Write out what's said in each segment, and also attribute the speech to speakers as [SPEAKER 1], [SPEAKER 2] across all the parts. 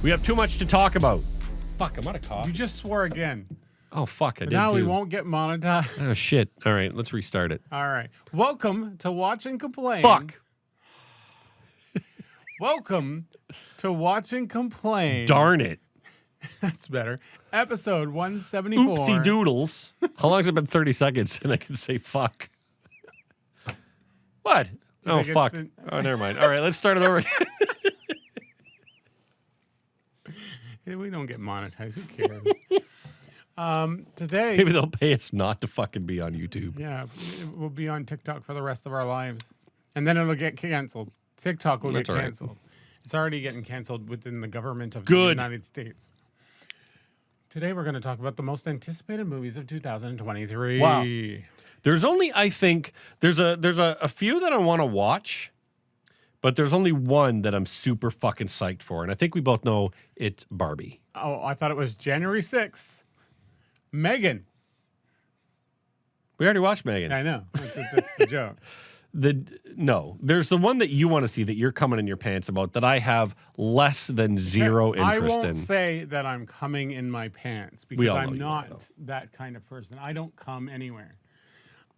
[SPEAKER 1] We have too much to talk about. Fuck, I'm out of coffee.
[SPEAKER 2] You just swore again.
[SPEAKER 1] Oh, fuck, I did
[SPEAKER 2] Now
[SPEAKER 1] too.
[SPEAKER 2] we won't get monetized.
[SPEAKER 1] Oh, shit. All right, let's restart it.
[SPEAKER 2] All right. Welcome to Watch and Complain.
[SPEAKER 1] Fuck.
[SPEAKER 2] Welcome to Watch and Complain.
[SPEAKER 1] Darn it.
[SPEAKER 2] That's better. Episode 174.
[SPEAKER 1] Oopsie doodles. How long has it been? 30 seconds and I can say fuck. What? Oh, fuck. Oh, never mind. All right, let's start it over again.
[SPEAKER 2] We don't get monetized. Who cares? Today.
[SPEAKER 1] Maybe they'll pay us not to fucking be on YouTube.
[SPEAKER 2] Yeah, we'll be on TikTok for the rest of our lives. And then it'll get canceled. TikTok will get canceled. Right. It's already getting canceled within the government of the United States. Today we're going to talk about the most anticipated movies of 2023.
[SPEAKER 1] Wow. There's only, I think, there's a few that I want to watch, but there's only one that I'm super fucking psyched for. And I think we both know it's Barbie.
[SPEAKER 2] Oh, I thought it was January 6th. Megan.
[SPEAKER 1] We already watched Megan.
[SPEAKER 2] I know. That's the joke.
[SPEAKER 1] No, there's the one that you want to see that you're coming in your pants about that I have less than zero interest in.
[SPEAKER 2] I won't say that I'm coming in my pants because I'm not that kind of person. I don't come anywhere.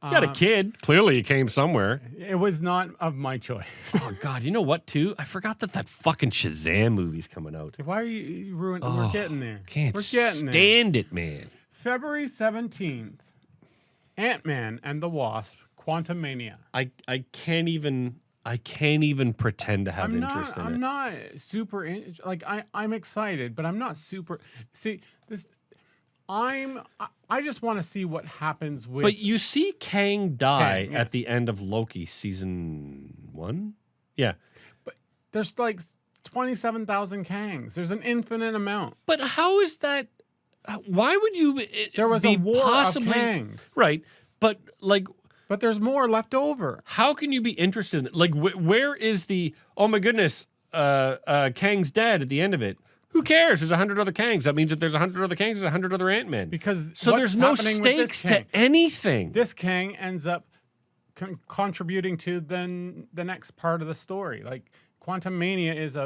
[SPEAKER 1] You got a kid. Clearly, you came somewhere.
[SPEAKER 2] It was not of my choice.
[SPEAKER 1] Oh, God. You know what, too? I forgot that fucking Shazam movie's coming out.
[SPEAKER 2] Why are you ruining? We're getting there.
[SPEAKER 1] Can't stand it, man.
[SPEAKER 2] February 17th, Ant-Man and the Wasp, Quantumania.
[SPEAKER 1] I can't even pretend to have interest in it.
[SPEAKER 2] I'm not super I'm excited, but I'm not super. See this. I just want to see what happens with.
[SPEAKER 1] But you see Kang die at the end of Loki season 1. Yeah,
[SPEAKER 2] but there's like 27,000 Kangs. There's an infinite amount.
[SPEAKER 1] But how is that? Why would you?
[SPEAKER 2] There was a war of Kangs,
[SPEAKER 1] right? But like.
[SPEAKER 2] But there's more left over.
[SPEAKER 1] How can you be interested in it? Like, where is the, oh my goodness, Kang's dead at the end of it? Who cares? There's 100 other Kangs. That means if there's 100 other Kangs, there's 100 other Ant-Men. So there's no stakes to anything.
[SPEAKER 2] This Kang ends up contributing to then the next part of the story. Like, Quantumania is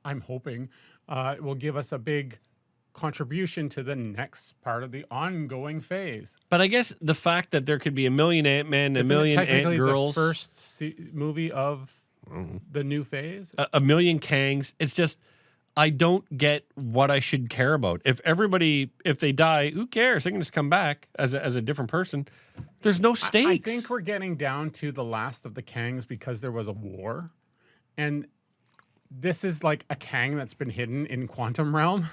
[SPEAKER 2] I'm hoping, will give us a big contribution to the next part of the ongoing phase.
[SPEAKER 1] But I guess the fact that there could be a million Ant-Men, a million Ant-Girls.
[SPEAKER 2] The first movie of the new phase?
[SPEAKER 1] A million Kangs. It's just, I don't get what I should care about. If they die, who cares? They can just come back as a different person. There's no stakes.
[SPEAKER 2] I think we're getting down to the last of the Kangs because there was a war. And this is like a Kang that's been hidden in Quantum Realm.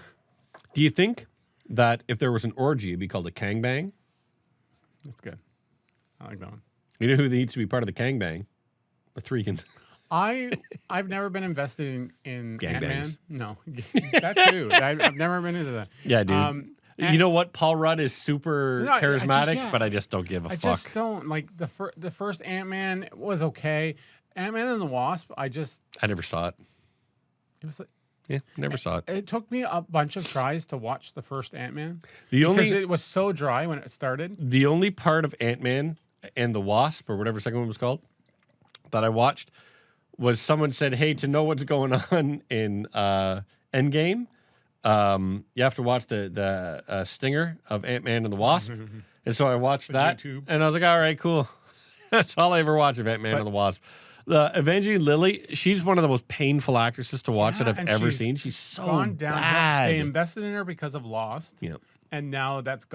[SPEAKER 1] Do you think that if there was an orgy, it'd be called a Kang Bang?
[SPEAKER 2] That's good. I like that one.
[SPEAKER 1] You know who needs to be part of the Kang Bang? The Threegan.
[SPEAKER 2] I've never been invested in
[SPEAKER 1] Gang
[SPEAKER 2] Ant-Man.
[SPEAKER 1] bangs.
[SPEAKER 2] No, that too. I've never been into that.
[SPEAKER 1] Yeah, dude. You know what? Paul Rudd is super charismatic, but I just don't give a fuck.
[SPEAKER 2] I just don't like the first Ant-Man was okay. Ant-Man and the Wasp. I
[SPEAKER 1] never saw it.
[SPEAKER 2] It was like.
[SPEAKER 1] Yeah, never saw it.
[SPEAKER 2] It took me a bunch of tries to watch the first Ant-Man
[SPEAKER 1] because
[SPEAKER 2] it was so dry when it started.
[SPEAKER 1] The only part of Ant-Man and the Wasp, or whatever the second one was called, that I watched was someone said, hey, to know what's going on in Endgame, you have to watch the stinger of Ant-Man and the Wasp. And so I watched that, YouTube. And I was like, all right, cool. That's all I ever watched of Ant-Man and the Wasp. The Evangeline Lilly, she's one of the most painful actresses to watch that I've ever seen. She's so bad.
[SPEAKER 2] They invested in her because of Lost.
[SPEAKER 1] Yep.
[SPEAKER 2] And now that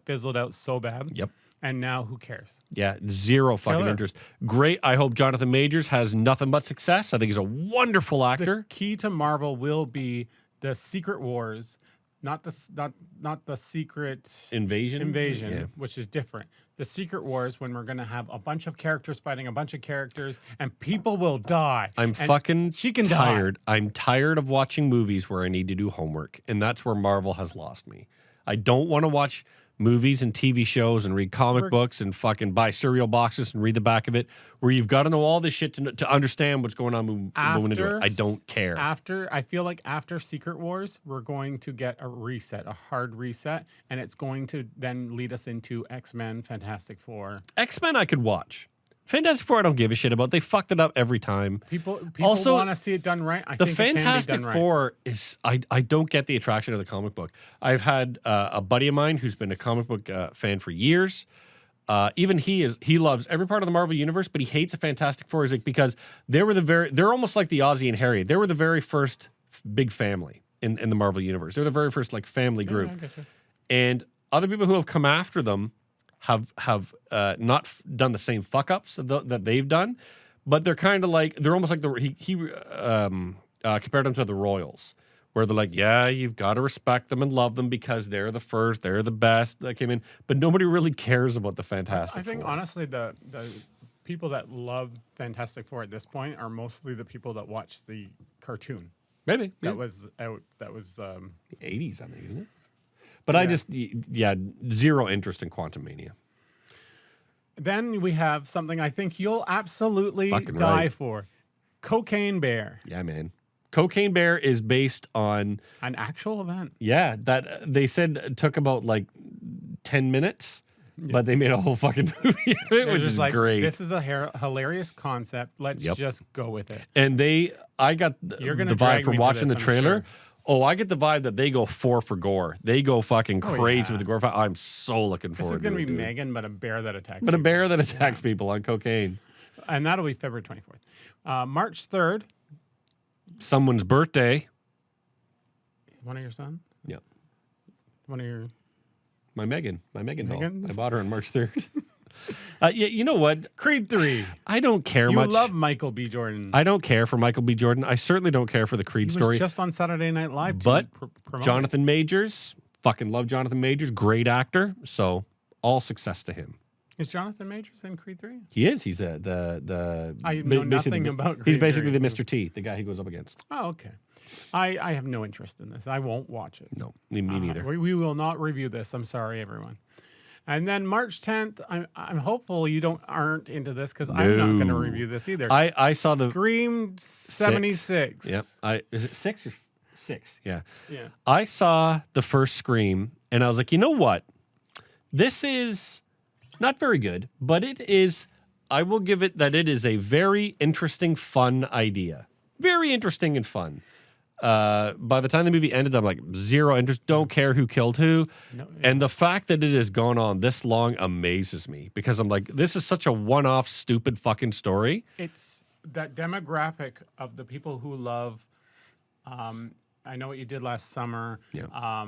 [SPEAKER 2] fizzled out so bad.
[SPEAKER 1] Yep.
[SPEAKER 2] And now who cares?
[SPEAKER 1] Yeah, zero fucking interest. Great. I hope Jonathan Majors has nothing but success. I think he's a wonderful actor.
[SPEAKER 2] The key to Marvel will be the Secret Wars, not the Secret Invasion, which is different. The Secret Wars, when we're going to have a bunch of characters fighting a bunch of characters, and people will die.
[SPEAKER 1] I'm tired. I'm tired of watching movies where I need to do homework, and that's where Marvel has lost me. I don't want to watch movies and TV shows and read comic books and fucking buy cereal boxes and read the back of it, where you've got to know all this shit to understand what's going on moving into it. I don't care.
[SPEAKER 2] I feel like after Secret Wars, we're going to get a reset, a hard reset, and it's going to then lead us into X-Men, Fantastic Four.
[SPEAKER 1] X-Men I could watch. Fantastic Four, I don't give a shit about. They fucked it up every time.
[SPEAKER 2] People
[SPEAKER 1] Also,
[SPEAKER 2] want to see it done right. I
[SPEAKER 1] The
[SPEAKER 2] think it can be
[SPEAKER 1] Fantastic
[SPEAKER 2] done right.
[SPEAKER 1] Four is, I don't get the attraction of the comic book. I've had a buddy of mine who's been a comic book fan for years. Even he loves every part of the Marvel universe, but he hates the Fantastic Four because they're almost like the Ozzy and Harry. They were the very first big family in the Marvel universe. They're the very first like family group.
[SPEAKER 2] I guess so.
[SPEAKER 1] And other people who have come after them have not done the same fuck ups that they've done, but they're kind of like, they're almost like he compared them to the Royals, where they're like, yeah, you've got to respect them and love them because they're the first, they're the best that came in, but nobody really cares about the Fantastic Four.
[SPEAKER 2] I think honestly, the people that love Fantastic Four at this point are mostly the people that watch the cartoon
[SPEAKER 1] Maybe
[SPEAKER 2] that was out. That was
[SPEAKER 1] the 80s, I think, isn't it? But I just, zero interest in Quantum Mania.
[SPEAKER 2] Then we have something I think you'll absolutely
[SPEAKER 1] Fucking
[SPEAKER 2] die
[SPEAKER 1] right.
[SPEAKER 2] for. Cocaine Bear.
[SPEAKER 1] Yeah, man. Cocaine Bear is based on
[SPEAKER 2] An actual event.
[SPEAKER 1] that they said it took about like 10 minutes, but they made a whole fucking movie of it,
[SPEAKER 2] They're
[SPEAKER 1] which
[SPEAKER 2] just
[SPEAKER 1] is
[SPEAKER 2] like,
[SPEAKER 1] great.
[SPEAKER 2] this is a hilarious concept. Let's just go with it.
[SPEAKER 1] And I got
[SPEAKER 2] You're
[SPEAKER 1] the
[SPEAKER 2] gonna
[SPEAKER 1] vibe
[SPEAKER 2] drag
[SPEAKER 1] from
[SPEAKER 2] me to
[SPEAKER 1] watching
[SPEAKER 2] this,
[SPEAKER 1] the
[SPEAKER 2] I'm
[SPEAKER 1] trailer.
[SPEAKER 2] sure.
[SPEAKER 1] Oh, I get the vibe that they go for gore. They go fucking crazy
[SPEAKER 2] yeah.
[SPEAKER 1] with the gore. I'm so looking
[SPEAKER 2] This
[SPEAKER 1] forward
[SPEAKER 2] is
[SPEAKER 1] to
[SPEAKER 2] going
[SPEAKER 1] it.
[SPEAKER 2] to be
[SPEAKER 1] dude.
[SPEAKER 2] Megan, but a bear that attacks
[SPEAKER 1] But a
[SPEAKER 2] people.
[SPEAKER 1] bear that attacks people on cocaine.
[SPEAKER 2] And that'll be February 24th. March 3rd.
[SPEAKER 1] Someone's birthday.
[SPEAKER 2] One of your sons?
[SPEAKER 1] Yeah.
[SPEAKER 2] One of your...
[SPEAKER 1] My Megan doll.
[SPEAKER 2] Megan's?
[SPEAKER 1] I bought her on March 3rd. Yeah, you know what?
[SPEAKER 2] Creed 3.
[SPEAKER 1] I don't care
[SPEAKER 2] You
[SPEAKER 1] much.
[SPEAKER 2] love Michael B. Jordan.
[SPEAKER 1] I don't care for Michael B. Jordan. I certainly don't care for the Creed
[SPEAKER 2] He was
[SPEAKER 1] story.
[SPEAKER 2] just on Saturday Night Live to
[SPEAKER 1] But
[SPEAKER 2] promote it.
[SPEAKER 1] Jonathan Majors, fucking love Jonathan Majors. Great actor. So all success to him.
[SPEAKER 2] Is Jonathan Majors in Creed 3?
[SPEAKER 1] He is. He's the.
[SPEAKER 2] I know
[SPEAKER 1] basically
[SPEAKER 2] nothing
[SPEAKER 1] the-
[SPEAKER 2] about
[SPEAKER 1] He's
[SPEAKER 2] Creed
[SPEAKER 1] basically
[SPEAKER 2] 3.
[SPEAKER 1] the Mr. T, the guy he goes up against.
[SPEAKER 2] Oh, okay. I have no interest in this. I won't watch it.
[SPEAKER 1] No, me neither.
[SPEAKER 2] We will not review this. I'm sorry, everyone. And then March 10th, I'm hopeful you aren't into this because I'm not going to
[SPEAKER 1] No.
[SPEAKER 2] review this either.
[SPEAKER 1] I saw the
[SPEAKER 2] Scream 76.
[SPEAKER 1] Yep. Is it 6 or 6? Yeah.
[SPEAKER 2] Yeah.
[SPEAKER 1] I saw the first Scream and I was like, you know what? This is not very good, but it is. I will give it that it is a very interesting, fun idea. Very interesting and fun. By the time the movie ended, I'm like, zero interest. Don't care who killed who.
[SPEAKER 2] No,
[SPEAKER 1] And the fact that it has gone on this long amazes me because I'm like, this is such a one-off, stupid fucking story.
[SPEAKER 2] It's that demographic of the people who love I Know What You Did Last Summer.
[SPEAKER 1] Yeah.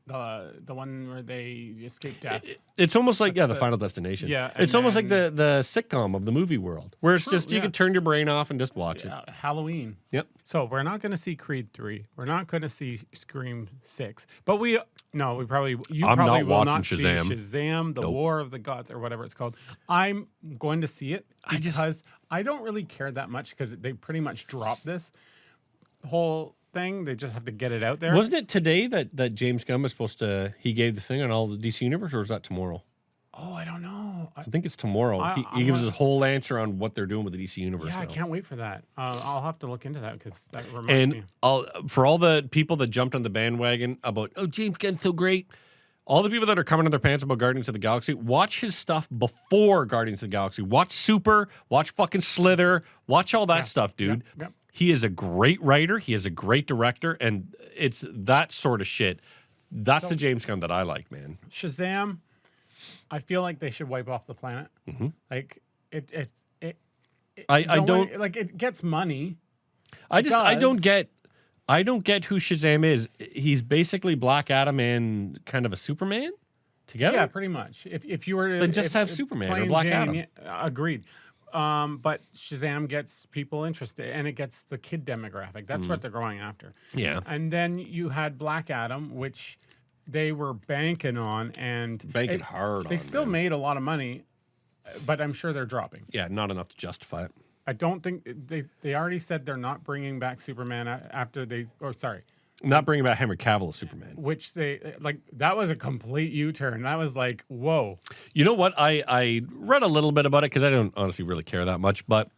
[SPEAKER 2] The one where they escape death.
[SPEAKER 1] It's almost like the Final Destination.
[SPEAKER 2] Yeah,
[SPEAKER 1] it's
[SPEAKER 2] and
[SPEAKER 1] almost like the sitcom of the movie world, where it's
[SPEAKER 2] True,
[SPEAKER 1] just you
[SPEAKER 2] yeah.
[SPEAKER 1] can turn your brain off and just watch it.
[SPEAKER 2] Halloween.
[SPEAKER 1] Yep.
[SPEAKER 2] So we're not going to see Creed 3. We're not going to see Scream 6. But we probably you
[SPEAKER 1] I'm
[SPEAKER 2] probably
[SPEAKER 1] not
[SPEAKER 2] will
[SPEAKER 1] watching
[SPEAKER 2] not
[SPEAKER 1] Shazam.
[SPEAKER 2] see Shazam, the War of the Gods, or whatever it's called. I'm going to see it because I don't really care that much because they pretty much dropped this whole thing. They just have to get it out there.
[SPEAKER 1] Wasn't it today that James Gunn was supposed to? He gave the thing on all the DC Universe, or is that tomorrow?
[SPEAKER 2] Oh, I don't know.
[SPEAKER 1] I think it's tomorrow.
[SPEAKER 2] I
[SPEAKER 1] He gives
[SPEAKER 2] want-
[SPEAKER 1] his whole answer on what they're doing with the DC Universe.
[SPEAKER 2] Yeah, I
[SPEAKER 1] now.
[SPEAKER 2] can't wait for that. I'll have to look into that because that reminds me.
[SPEAKER 1] And for all the people that jumped on the bandwagon about, oh, James Gunn's so great, all the people that are coming in their pants about Guardians of the Galaxy, watch his stuff before Guardians of the Galaxy. Watch Super, watch fucking Slither, watch all that stuff, dude.
[SPEAKER 2] Yep.
[SPEAKER 1] He is a great writer. He is a great director, and it's that sort of shit. That's the James Gunn that I like, man.
[SPEAKER 2] Shazam, I feel like they should wipe off the planet.
[SPEAKER 1] Mm-hmm.
[SPEAKER 2] Like it
[SPEAKER 1] I don't
[SPEAKER 2] like it gets money.
[SPEAKER 1] I don't
[SPEAKER 2] does.
[SPEAKER 1] get who Shazam is. He's basically Black Adam and kind of a Superman together.
[SPEAKER 2] Yeah, pretty much. If you were to
[SPEAKER 1] Then just have Superman or
[SPEAKER 2] plain
[SPEAKER 1] Black
[SPEAKER 2] Jane,
[SPEAKER 1] Adam.
[SPEAKER 2] yeah, agreed. But Shazam gets people interested, and it gets the kid demographic. That's what they're going after.
[SPEAKER 1] Yeah.
[SPEAKER 2] And then you had Black Adam, which they were banking on, and
[SPEAKER 1] Banking hard
[SPEAKER 2] They
[SPEAKER 1] on,
[SPEAKER 2] still
[SPEAKER 1] man.
[SPEAKER 2] made a lot of money, but I'm sure they're dropping.
[SPEAKER 1] Yeah, not enough to justify it.
[SPEAKER 2] I don't think they already said they're not bringing back Superman after they. Or sorry.
[SPEAKER 1] Not bringing back Henry Cavill as Superman.
[SPEAKER 2] Which they like, that was a complete U-turn. That was like, whoa.
[SPEAKER 1] You know what? I read a little bit about it because I don't honestly really care that much. But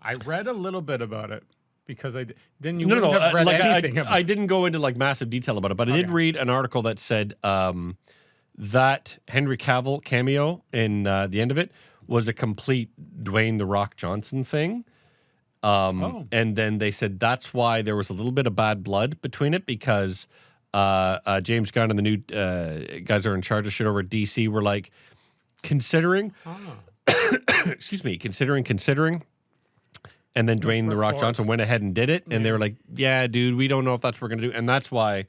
[SPEAKER 2] I read a little bit about it because then you
[SPEAKER 1] no,
[SPEAKER 2] wouldn't have read
[SPEAKER 1] like
[SPEAKER 2] anything about
[SPEAKER 1] I didn't go into like massive detail about it. But I did read an article that said that Henry Cavill cameo in the end of it was a complete Dwayne The Rock Johnson thing. And then they said that's why there was a little bit of bad blood between it because James Gunn and the new guys who are in charge of shit over at DC were like considering, considering. And then Dwayne The Rock Johnson went ahead and did it. And they were like, yeah, dude, we don't know if that's what we're going to do. And that's why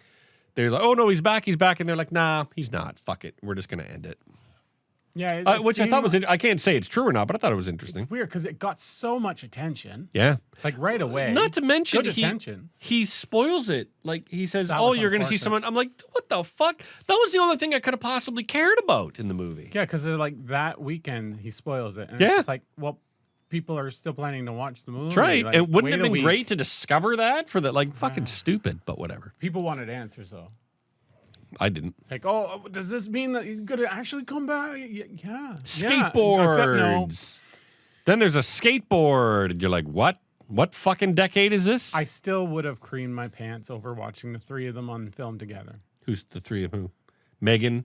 [SPEAKER 1] they're like, oh, no, he's back. And they're like, nah, he's not. Fuck it. We're just going to end it.
[SPEAKER 2] Yeah.
[SPEAKER 1] Which I thought was, I can't say it's true or not, but I thought it was interesting.
[SPEAKER 2] It's weird because it got so much attention.
[SPEAKER 1] Yeah.
[SPEAKER 2] Like right away.
[SPEAKER 1] Not to mention,
[SPEAKER 2] attention.
[SPEAKER 1] He spoils it. Like he says, oh, you're going to see someone. I'm like, what the fuck? That was the only thing I could have possibly cared about in the movie.
[SPEAKER 2] Yeah, because like that weekend, he spoils it. And it's just like, well, people are still planning to watch the movie.
[SPEAKER 1] That's right.
[SPEAKER 2] Like,
[SPEAKER 1] it wouldn't have been great to discover that for the fucking stupid, but whatever.
[SPEAKER 2] People wanted answers though.
[SPEAKER 1] I didn't.
[SPEAKER 2] Like, oh, does this mean that he's going to actually come back? Yeah.
[SPEAKER 1] Skateboards.
[SPEAKER 2] Except no.
[SPEAKER 1] Then there's a skateboard. And you're like, what? What fucking decade is this?
[SPEAKER 2] I still would have creamed my pants over watching the three of them on film together.
[SPEAKER 1] Who's the three of who? Megan,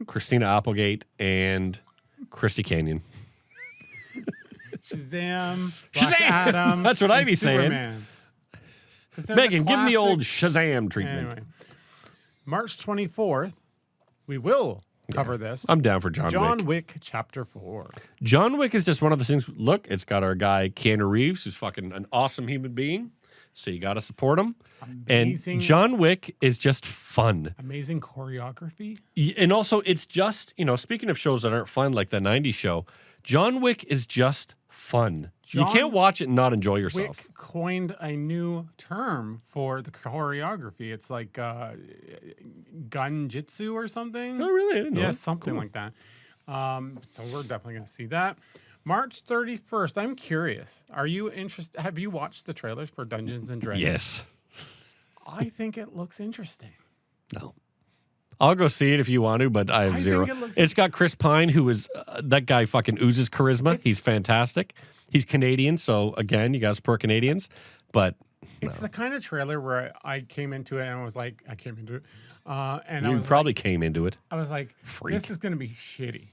[SPEAKER 1] Christina Applegate, and Christy Canyon.
[SPEAKER 2] Shazam! Black Adam.
[SPEAKER 1] That's what I be
[SPEAKER 2] Superman.
[SPEAKER 1] saying. Megan, give me the old Shazam treatment.
[SPEAKER 2] Anyway, March 24th, we will cover this.
[SPEAKER 1] I'm down for John Wick.
[SPEAKER 2] John Wick Chapter 4.
[SPEAKER 1] John Wick is just one of those things. Look, it's got our guy Keanu Reeves, who's fucking an awesome human being. So you got to support him.
[SPEAKER 2] Amazing.
[SPEAKER 1] And John Wick is just fun.
[SPEAKER 2] Amazing choreography.
[SPEAKER 1] And also, it's just, speaking of shows that aren't fun, like the 90s show, John Wick is just fun. You can't watch it and not enjoy yourself.
[SPEAKER 2] Wick coined a new term for the choreography. It's like gun jitsu or something.
[SPEAKER 1] Oh, really? I didn't know.
[SPEAKER 2] Yeah, something like that. So we're definitely going to see that. March 31st. I'm curious. Are you interested? Have you watched the trailers for Dungeons and Dragons?
[SPEAKER 1] Yes.
[SPEAKER 2] I think it looks interesting.
[SPEAKER 1] No. I'll go see it if you want to, but I have zero. It's got Chris Pine, who is that guy fucking oozes charisma. He's fantastic. He's Canadian, so again, you guys support Canadians. But
[SPEAKER 2] it's the kind of trailer where I came into it and I was like, and
[SPEAKER 1] you
[SPEAKER 2] I was
[SPEAKER 1] probably came into it.
[SPEAKER 2] I was like, this is going to be shitty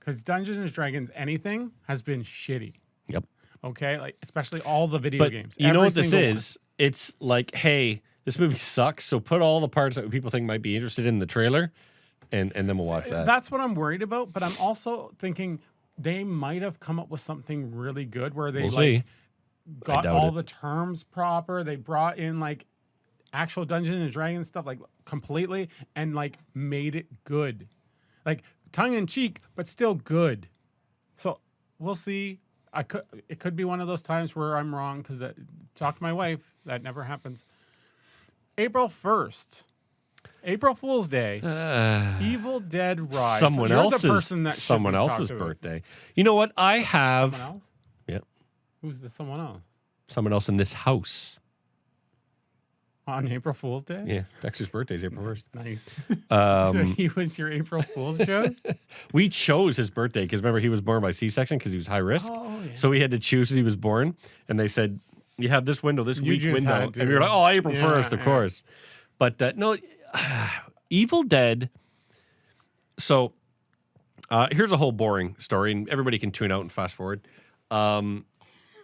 [SPEAKER 2] because Dungeons and Dragons, anything has been shitty.
[SPEAKER 1] Yep.
[SPEAKER 2] Okay, like especially all the video games.
[SPEAKER 1] You know what this is? It's like, hey, this movie sucks, so put all the parts that people think might be interested in the trailer, and then we'll watch that.
[SPEAKER 2] That's what I'm worried about, but I'm also thinking they might have come up with something really good where they got all the terms proper. They brought in like actual Dungeons and Dragons stuff like completely and like made it good. Like tongue in cheek, but still good. So we'll see. It could be one of those times where I'm wrong because talk to my wife. That never happens. April 1st, April Fool's Day, Evil Dead Rise.
[SPEAKER 1] Someone else's birthday. You know what? I have.
[SPEAKER 2] Someone else?
[SPEAKER 1] Yeah.
[SPEAKER 2] Who's the someone else?
[SPEAKER 1] Someone else in this house.
[SPEAKER 2] On April Fool's Day?
[SPEAKER 1] Yeah. Dexter's birthday is April 1st.
[SPEAKER 2] Nice. So he was your April Fool's show?
[SPEAKER 1] We chose his birthday because remember, he was born by C-section because he was high risk.
[SPEAKER 2] Oh, yeah.
[SPEAKER 1] So we had to choose when he was born. And they said, you have this window, this week's window. And we were like, oh, April 1st, of course. But no, Evil Dead. So here's a whole boring story, and everybody can tune out and fast forward.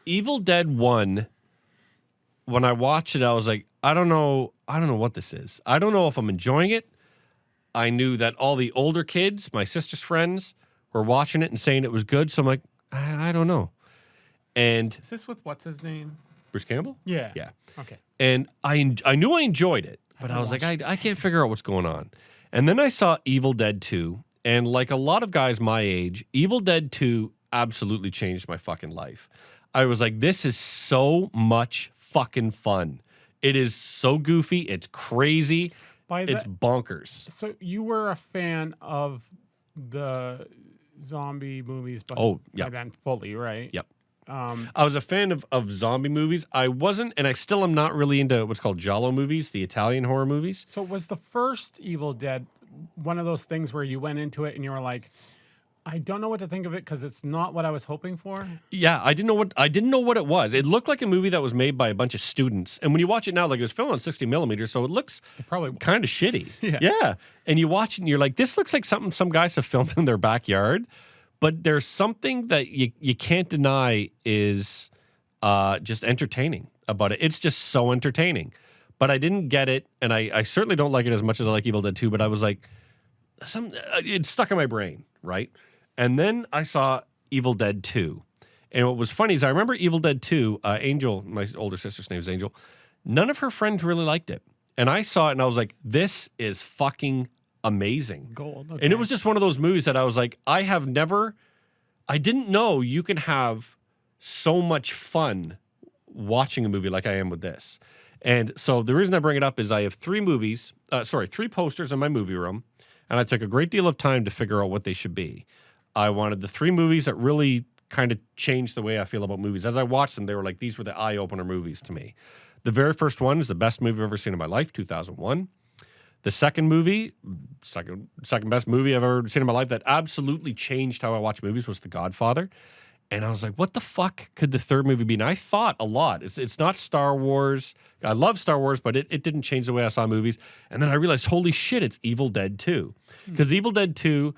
[SPEAKER 1] Evil Dead 1, when I watched it, I was like, I don't know what this is. I don't know if I'm enjoying it. I knew that all the older kids, my sister's friends, were watching it and saying it was good. So I'm like, I don't know. And
[SPEAKER 2] is this with what's his name?
[SPEAKER 1] Bruce Campbell?
[SPEAKER 2] Yeah.
[SPEAKER 1] Yeah.
[SPEAKER 2] Okay.
[SPEAKER 1] And I knew I enjoyed it, but I was like, I can't figure out what's going on. And then I saw Evil Dead 2, and like a lot of guys my age, Evil Dead 2 absolutely changed my fucking life. I was like, this is so much fucking fun. It is so goofy. It's crazy. It's bonkers.
[SPEAKER 2] So you were a fan of the zombie movies, but by then fully, right?
[SPEAKER 1] Yep. I was a fan of zombie movies. I wasn't, and I still am not really into what's called giallo movies, the Italian horror movies.
[SPEAKER 2] So was the first Evil Dead one of those things where you went into it and you were like, I don't know what to think of it because it's not what I was hoping for?
[SPEAKER 1] Yeah, I didn't know what it was. It looked like a movie that was made by a bunch of students. And when you watch it now, like it was filmed on 60 millimeters, so it looks probably kind of shitty. Yeah. And you watch it and you're like, this looks like something some guys have filmed in their backyard. But there's something that you can't deny is just entertaining about it. It's just so entertaining. But I didn't get it, and I certainly don't like it as much as I like Evil Dead 2, but I was like, it stuck in my brain, right? And then I saw Evil Dead 2. And what was funny is I remember Evil Dead 2, Angel, my older sister's name is Angel, none of her friends really liked it. And I saw it and I was like, this is fucking amazing.
[SPEAKER 2] Gold. Okay.
[SPEAKER 1] And it was just one of those movies that I was like, I didn't know you can have so much fun watching a movie like I am with this. And so the reason I bring it up is I have three posters in my movie room, and I took a great deal of time to figure out what they should be. I wanted the three movies that really kind of changed the way I feel about movies. As I watched them, they were like, these were the eye-opener movies to me. The very first one is the best movie I've ever seen in my life, 2001. The second movie, second best movie I've ever seen in my life that absolutely changed how I watch movies was The Godfather. And I was like, what the fuck could the third movie be? And I thought a lot. It's not Star Wars. I love Star Wars, but it didn't change the way I saw movies. And then I realized, holy shit, it's Evil Dead 2. Because Evil Dead 2,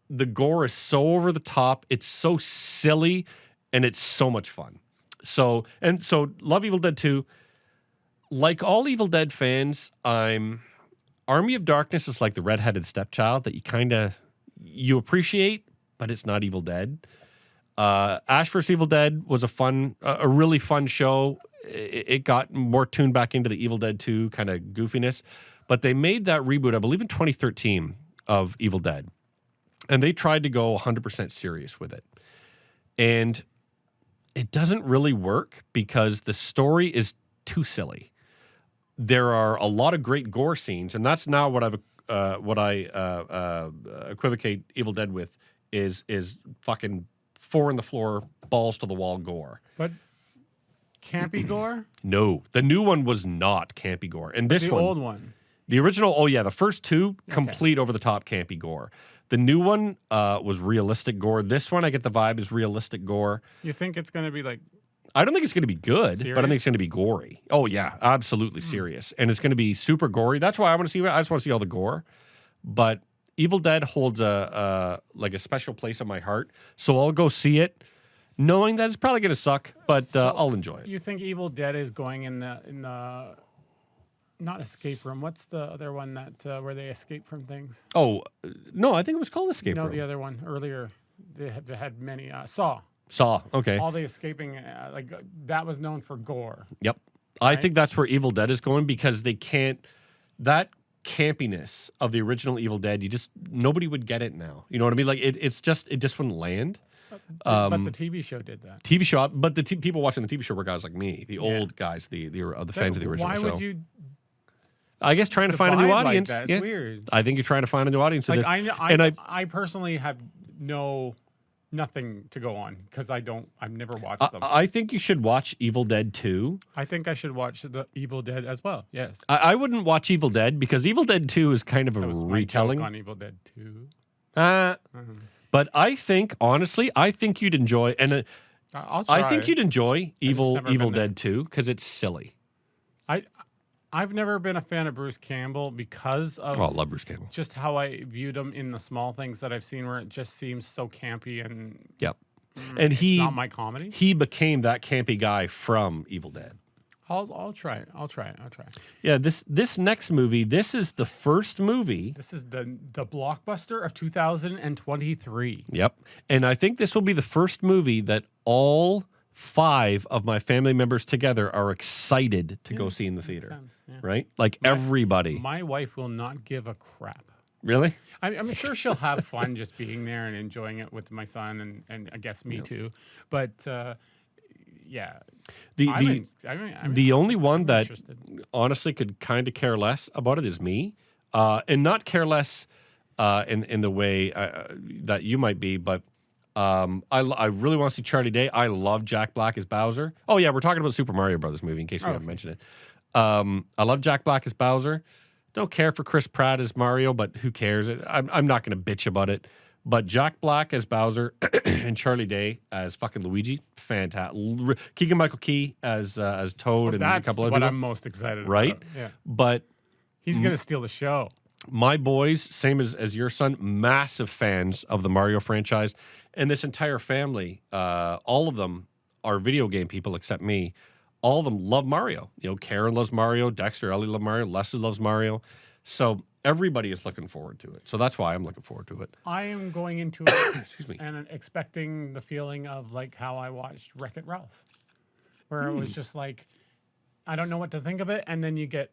[SPEAKER 1] the gore is so over the top, it's so silly, and it's so much fun. So love Evil Dead 2. Like all Evil Dead fans, Army of Darkness is like the redheaded stepchild that you appreciate, but it's not Evil Dead. Ash vs. Evil Dead was a really fun show. It got more tuned back into the Evil Dead 2 kind of goofiness, but they made that reboot, I believe, in 2013 of Evil Dead. And they tried to go 100% serious with it. And it doesn't really work because the story is too silly. There are a lot of great gore scenes, and that's now what I equivocate Evil Dead with is fucking four in the floor, balls to the wall gore.
[SPEAKER 2] But campy gore?
[SPEAKER 1] No, the new one was not campy gore. And this
[SPEAKER 2] the
[SPEAKER 1] one,
[SPEAKER 2] old one.
[SPEAKER 1] The original, the first two, complete over the top campy gore. The new one was realistic gore. This one, I get the vibe, is realistic gore.
[SPEAKER 2] You think it's going to be like...
[SPEAKER 1] I don't think it's going to be good,
[SPEAKER 2] serious?
[SPEAKER 1] but I think it's going to be gory. Oh, yeah, absolutely serious. And it's going to be super gory. That's why I want to see it. I just want to see all the gore. But Evil Dead holds a special place in my heart. So I'll go see it, knowing that it's probably going to suck, but I'll enjoy it.
[SPEAKER 2] You think Evil Dead is going in the not escape room? What's the other one that where they escape from things?
[SPEAKER 1] Oh, no, I think it was called Escape Room.
[SPEAKER 2] No, the other one earlier. They had many. Saw.
[SPEAKER 1] Saw, okay.
[SPEAKER 2] All the escaping, that was known for gore.
[SPEAKER 1] Yep. I think that's where Evil Dead is going because they can't, that campiness of the original Evil Dead, nobody would get it now. You know what I mean? Like, it just wouldn't land.
[SPEAKER 2] But the TV show did that.
[SPEAKER 1] TV show, but the people watching the TV show were guys like me, the old guys, the fans of the original show.
[SPEAKER 2] Why would you...
[SPEAKER 1] I guess trying to find a new audience.
[SPEAKER 2] Like that. It's weird.
[SPEAKER 1] I think you're trying to find a new audience for this.
[SPEAKER 2] I personally have nothing to go on because I've never watched them.
[SPEAKER 1] I think you should watch Evil Dead 2.
[SPEAKER 2] I think I should watch the Evil Dead as well. Yes.
[SPEAKER 1] I wouldn't watch Evil Dead because Evil Dead 2 is kind of a retelling.
[SPEAKER 2] My joke on Evil Dead 2.
[SPEAKER 1] But I think, honestly, you'd enjoy, and
[SPEAKER 2] I'll try.
[SPEAKER 1] I think you'd enjoy Evil
[SPEAKER 2] there.
[SPEAKER 1] Dead 2 because it's silly.
[SPEAKER 2] I've never been a fan of Bruce Campbell because of
[SPEAKER 1] I love Bruce Campbell.
[SPEAKER 2] Just how I viewed him in the small things that I've seen where it just seems so campy and
[SPEAKER 1] and
[SPEAKER 2] it's not my comedy.
[SPEAKER 1] He became that campy guy from Evil Dead.
[SPEAKER 2] I'll try it. I'll try.
[SPEAKER 1] Yeah, this next movie, this is the first movie.
[SPEAKER 2] This is the blockbuster of 2023.
[SPEAKER 1] Yep. And I think this will be the first movie that all 5 of my family members together are excited to go see in the theater. Right? Like everybody.
[SPEAKER 2] My wife will not give a crap.
[SPEAKER 1] Really?
[SPEAKER 2] I'm sure she'll have fun just being there and enjoying it with my son and I guess me too. But yeah.
[SPEAKER 1] The only one that honestly could kind of care less about it is me. And not care less in the way that you might be, but I really want to see Charlie Day. I love Jack Black as Bowser. Oh yeah, we're talking about the Super Mario Brothers movie in case we haven't mentioned it. I love Jack Black as Bowser. Don't care for Chris Pratt as Mario, but who cares? I'm not going to bitch about it. But Jack Black as Bowser and Charlie Day as fucking Luigi, fantastic. Keegan-Michael Key as Toad and a couple other people.
[SPEAKER 2] That's what I'm most excited about.
[SPEAKER 1] Right?
[SPEAKER 2] Yeah.
[SPEAKER 1] But
[SPEAKER 2] he's going to steal the show.
[SPEAKER 1] My boys, same as your son, massive fans of the Mario franchise. And this entire family, all of them are video game people except me. All of them love Mario. You know, Karen loves Mario, Dexter, Ellie love Mario, Leslie loves Mario. So everybody is looking forward to it. So that's why I'm looking forward to it.
[SPEAKER 2] I am going into it
[SPEAKER 1] Excuse me.
[SPEAKER 2] and expecting the feeling of like how I watched Wreck-It Ralph, where it was just like, I don't know what to think of it. And then you get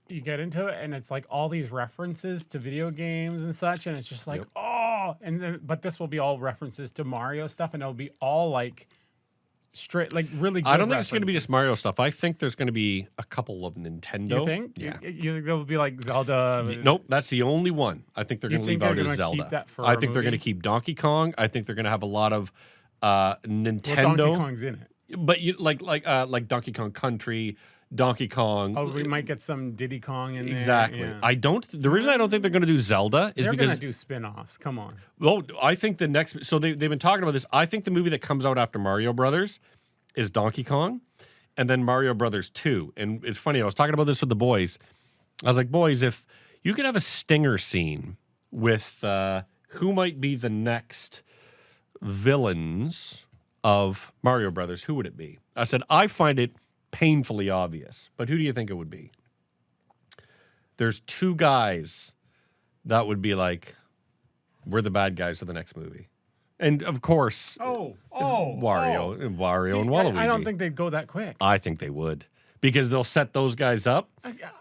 [SPEAKER 2] into it and it's like all these references to video games and such. And it's just like, and then, but this will be all references to Mario stuff. And it'll be all like straight, like really good
[SPEAKER 1] I don't think it's going to be
[SPEAKER 2] references.
[SPEAKER 1] just Mario stuff. I think there's going to be a couple of Nintendo.
[SPEAKER 2] You think?
[SPEAKER 1] Yeah.
[SPEAKER 2] There'll be like Zelda.
[SPEAKER 1] Nope, that's the only one. I think they're going to leave out is Zelda.
[SPEAKER 2] Keep that for
[SPEAKER 1] I
[SPEAKER 2] a
[SPEAKER 1] think they're going to
[SPEAKER 2] movie?
[SPEAKER 1] keep Donkey Kong. I think they're going to have a lot of Nintendo.
[SPEAKER 2] Well, Donkey Kong's in it.
[SPEAKER 1] But you like Donkey Kong Country, Donkey Kong.
[SPEAKER 2] Oh, we might get some Diddy Kong in there.
[SPEAKER 1] Exactly.
[SPEAKER 2] Yeah.
[SPEAKER 1] The reason I don't think they're going to do Zelda is
[SPEAKER 2] They're
[SPEAKER 1] because
[SPEAKER 2] going to do spin-offs. Come on.
[SPEAKER 1] well, I think the next. So they've been talking about this. I think the movie that comes out after Mario Brothers is Donkey Kong, and then Mario Brothers 2. And it's funny. I was talking about this with the boys. I was like, boys, if you could have a stinger scene with who might be the next villains of Mario Brothers, who would it be? I said, I find it painfully obvious, but who do you think it would be? There's two guys that would be like, we're the bad guys of the next movie. And of course, Wario and Waluigi.
[SPEAKER 2] I don't think they'd go that quick.
[SPEAKER 1] I think they would because they'll set those guys up.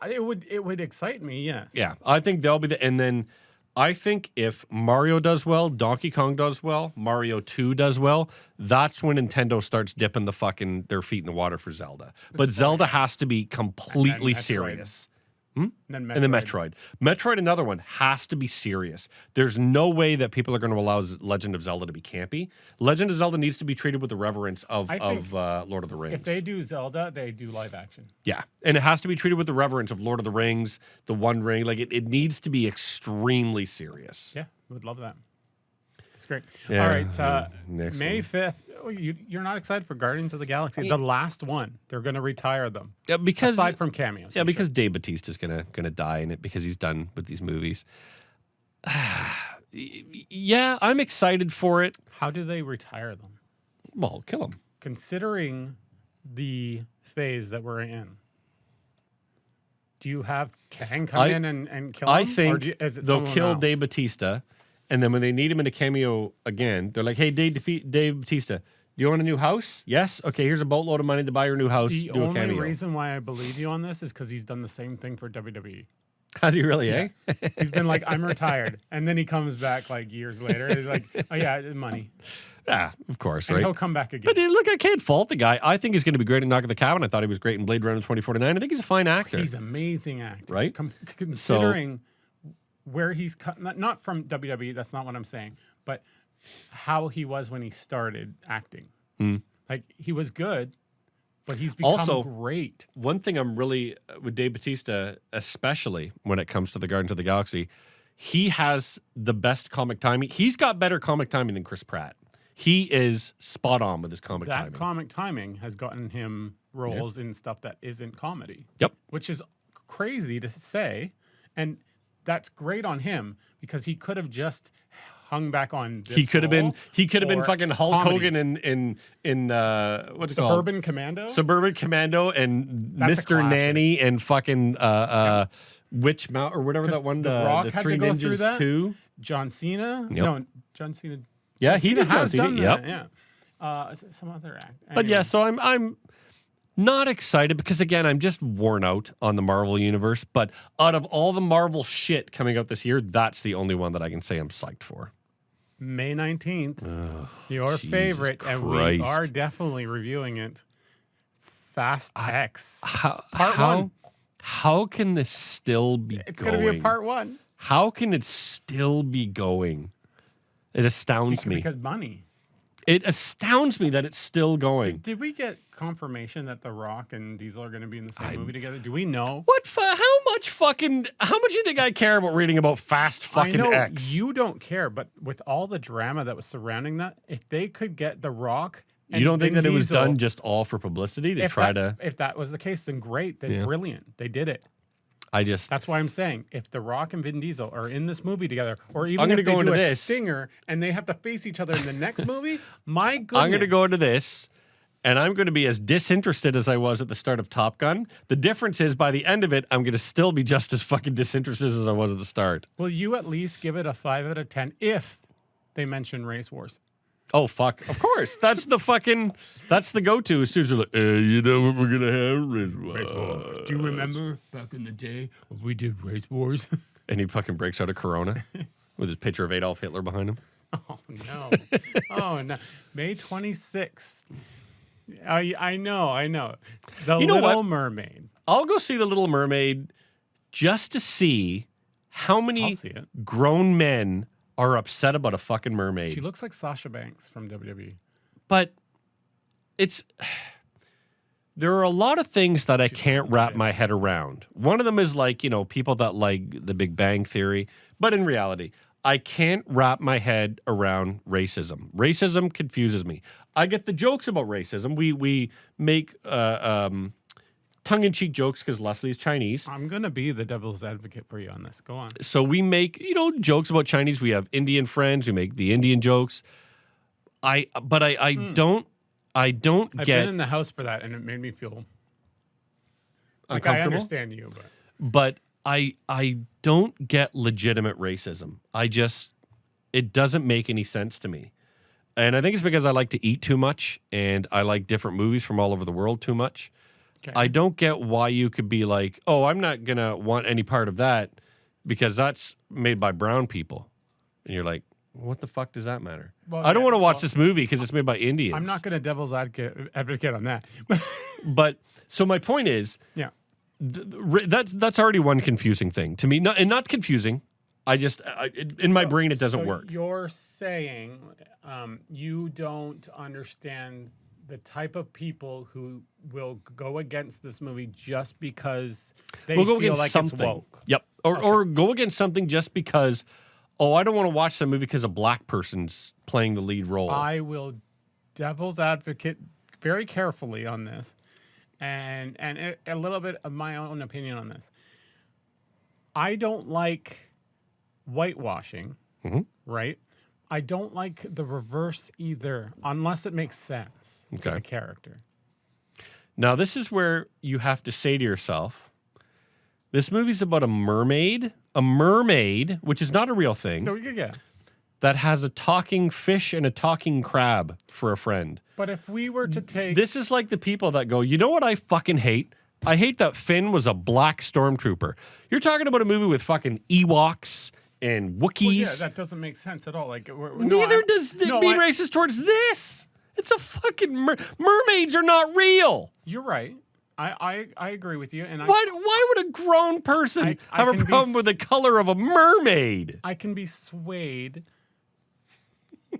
[SPEAKER 2] It would excite me, yes.
[SPEAKER 1] Yeah, I think they'll be and then I think if Mario does well, Donkey Kong does well, Mario 2 does well, that's when Nintendo starts dipping their feet in the water for Zelda. But Zelda has to be completely
[SPEAKER 2] Metroid.
[SPEAKER 1] serious.
[SPEAKER 2] And then
[SPEAKER 1] And then Metroid. Metroid, another one, has to be serious. There's no way that people are going to allow Legend of Zelda to be campy. Legend of Zelda needs to be treated with the reverence of Lord of the Rings.
[SPEAKER 2] If they do Zelda, they do live action.
[SPEAKER 1] Yeah. And it has to be treated with the reverence of Lord of the Rings, the One Ring. Like, it needs to be extremely serious.
[SPEAKER 2] Yeah, would love that. It's great.
[SPEAKER 1] Yeah,
[SPEAKER 2] All right,
[SPEAKER 1] next
[SPEAKER 2] May
[SPEAKER 1] one.
[SPEAKER 2] 5th. Oh, you're not excited for Guardians of the Galaxy? The last one. They're going to retire them.
[SPEAKER 1] Yeah, because
[SPEAKER 2] Aside from cameos.
[SPEAKER 1] yeah,
[SPEAKER 2] I'm
[SPEAKER 1] because Dave Bautista's gonna die in it because he's done with these movies. Yeah, I'm excited for it.
[SPEAKER 2] sure. How do they retire them?
[SPEAKER 1] Well, kill him.
[SPEAKER 2] Considering the phase that we're in, do you have Kang come in and kill him?
[SPEAKER 1] I
[SPEAKER 2] Or
[SPEAKER 1] think
[SPEAKER 2] is it
[SPEAKER 1] they'll
[SPEAKER 2] someone
[SPEAKER 1] kill
[SPEAKER 2] else?
[SPEAKER 1] Dave Bautista, and then when they need him in a cameo again, they're like, "Hey, Dave Bautista, do you want a new house? Yes. Okay, here's a boatload of money to buy your new house.
[SPEAKER 2] The
[SPEAKER 1] do a
[SPEAKER 2] only
[SPEAKER 1] cameo."
[SPEAKER 2] reason why I believe you on this is because he's done the same thing for WWE.
[SPEAKER 1] Has he really? Eh?
[SPEAKER 2] He's been like, I'm retired. And then he comes back like years later. He's like, oh, yeah, money.
[SPEAKER 1] Yeah, of course,
[SPEAKER 2] And
[SPEAKER 1] right?
[SPEAKER 2] he'll come back again.
[SPEAKER 1] But look, I can't fault the guy. I think he's going to be great at Knock at the Cabin. I thought he was great in Blade Runner 2049. I think he's a fine actor.
[SPEAKER 2] He's amazing actor.
[SPEAKER 1] Right?
[SPEAKER 2] Considering where he's cut, not from WWE, that's not what I'm saying, but how he was when he started acting. Like, he was good, but he's become
[SPEAKER 1] Also,
[SPEAKER 2] great.
[SPEAKER 1] One thing I'm really with Dave Bautista, especially when it comes to the Guardians of the Galaxy, he has the best comic timing. He's got better comic timing than Chris Pratt. He is spot on with his comic
[SPEAKER 2] That
[SPEAKER 1] timing.
[SPEAKER 2] comic timing has gotten him roles in stuff that isn't comedy.
[SPEAKER 1] Yep.
[SPEAKER 2] Which is crazy to say. And that's great on him because he could have just hung back on this
[SPEAKER 1] He could have been
[SPEAKER 2] role or
[SPEAKER 1] fucking Hulk
[SPEAKER 2] comedy.
[SPEAKER 1] Hogan in what's it called?
[SPEAKER 2] Suburban Commando?
[SPEAKER 1] Suburban Commando and
[SPEAKER 2] That's a
[SPEAKER 1] Mr.
[SPEAKER 2] classic.
[SPEAKER 1] Nanny and fucking Witch Mount or whatever that one.
[SPEAKER 2] The Rock
[SPEAKER 1] the
[SPEAKER 2] had
[SPEAKER 1] Three
[SPEAKER 2] to go through
[SPEAKER 1] Ninjas
[SPEAKER 2] that?
[SPEAKER 1] 2.
[SPEAKER 2] John Cena?
[SPEAKER 1] Yep.
[SPEAKER 2] No, John Cena.
[SPEAKER 1] Yeah, he did John
[SPEAKER 2] has
[SPEAKER 1] Cena.
[SPEAKER 2] done
[SPEAKER 1] Yep.
[SPEAKER 2] that, yeah. Some other act.
[SPEAKER 1] But yeah,
[SPEAKER 2] Anyway.
[SPEAKER 1] so I'm not excited because again, I'm just worn out on the Marvel universe. But out of all the Marvel shit coming out this year, that's the only one that I can say I'm psyched for.
[SPEAKER 2] May 19th, your
[SPEAKER 1] Jesus
[SPEAKER 2] favorite, and we
[SPEAKER 1] Christ.
[SPEAKER 2] are definitely reviewing it. Fast X.
[SPEAKER 1] Part
[SPEAKER 2] Part 1.
[SPEAKER 1] How can this still be
[SPEAKER 2] It's
[SPEAKER 1] going?
[SPEAKER 2] going to be a part 1.
[SPEAKER 1] How can it still be going? It astounds me.
[SPEAKER 2] Because money.
[SPEAKER 1] It astounds me that it's still going.
[SPEAKER 2] Did we get confirmation that The Rock and Diesel are going to be in the same movie together? Do we know?
[SPEAKER 1] How much do you think I care about reading about Fast fucking
[SPEAKER 2] I know
[SPEAKER 1] X?
[SPEAKER 2] you don't care, but with all the drama that was surrounding that, if they could get The Rock and
[SPEAKER 1] You don't think
[SPEAKER 2] Vin
[SPEAKER 1] that it was
[SPEAKER 2] Diesel,
[SPEAKER 1] done just all for publicity to try to?
[SPEAKER 2] If that was the case, then great. Then brilliant. They did it. That's why I'm saying if The Rock and Vin Diesel are in this movie together, or even
[SPEAKER 1] I'm gonna
[SPEAKER 2] if they
[SPEAKER 1] go
[SPEAKER 2] do
[SPEAKER 1] into
[SPEAKER 2] a
[SPEAKER 1] this.
[SPEAKER 2] stinger and they have to face each other in the next movie, my goodness.
[SPEAKER 1] I'm going to go into this, and I'm going to be as disinterested as I was at the start of Top Gun. The difference is by the end of it, I'm going to still be just as fucking disinterested as I was at the start.
[SPEAKER 2] Will you at least give it a 5 out of 10 if they mention race wars?
[SPEAKER 1] Oh, fuck. Of course. That's the go-to. As soon as you're like, you know what we're going to have? Race wars.
[SPEAKER 2] Do you remember back in the day when we did race wars?
[SPEAKER 1] And he fucking breaks out a Corona with his picture of Adolf Hitler behind him.
[SPEAKER 2] Oh, no. Oh, no. May 26th. I know. The Little Mermaid.
[SPEAKER 1] I'll go see The Little Mermaid just to see how many grown men are upset about a fucking mermaid.
[SPEAKER 2] She looks like Sasha Banks from WWE.
[SPEAKER 1] But there are a lot of things that I can't wrap my head around. One of them is like, people that like The Big Bang Theory. But in reality, I can't wrap my head around racism. Racism confuses me. I get the jokes about racism. We make tongue-in-cheek jokes because Leslie's Chinese.
[SPEAKER 2] I'm going to be the devil's advocate for you on this. Go on.
[SPEAKER 1] So we make, jokes about Chinese. We have Indian friends. We make the Indian jokes. I don't
[SPEAKER 2] I've
[SPEAKER 1] get...
[SPEAKER 2] been in the house for that, and it made me feel... Like, I understand you,
[SPEAKER 1] But I don't get legitimate racism. It doesn't make any sense to me. And I think it's because I like to eat too much, and I like different movies from all over the world too much. Okay. I don't get why you could be like, oh, I'm not going to want any part of that because that's made by brown people. And you're like, what the fuck does that matter? Well, I don't want to watch this movie because it's made by Indians.
[SPEAKER 2] I'm not going to devil's advocate on that.
[SPEAKER 1] But so my point is, that's already one confusing thing to me. Not confusing. In my brain, it doesn't work.
[SPEAKER 2] You're saying you don't understand the type of people who will go against this movie just because they feel like it's woke.
[SPEAKER 1] Yep. Or go against something just because, I don't want to watch that movie because a black person's playing the lead role.
[SPEAKER 2] I will devil's advocate very carefully on this and a little bit of my own opinion on this. I don't like whitewashing, right? I don't like the reverse either, unless it makes sense to the character.
[SPEAKER 1] Now, this is where you have to say to yourself, this movie's about a mermaid, which is not a real thing, that has a talking fish and a talking crab for a friend.
[SPEAKER 2] But if we were to take...
[SPEAKER 1] This is like the people that go, you know what I fucking hate? I hate that Finn was a black stormtrooper. You're talking about a movie with fucking Ewoks and Wookiees.
[SPEAKER 2] Well, yeah, that doesn't make sense at all. Like,
[SPEAKER 1] neither does being racist towards this. It's a fucking mermaids are not real.
[SPEAKER 2] You're right. I agree with you. And
[SPEAKER 1] why would a grown person have a problem with the color of a mermaid?
[SPEAKER 2] I can be swayed,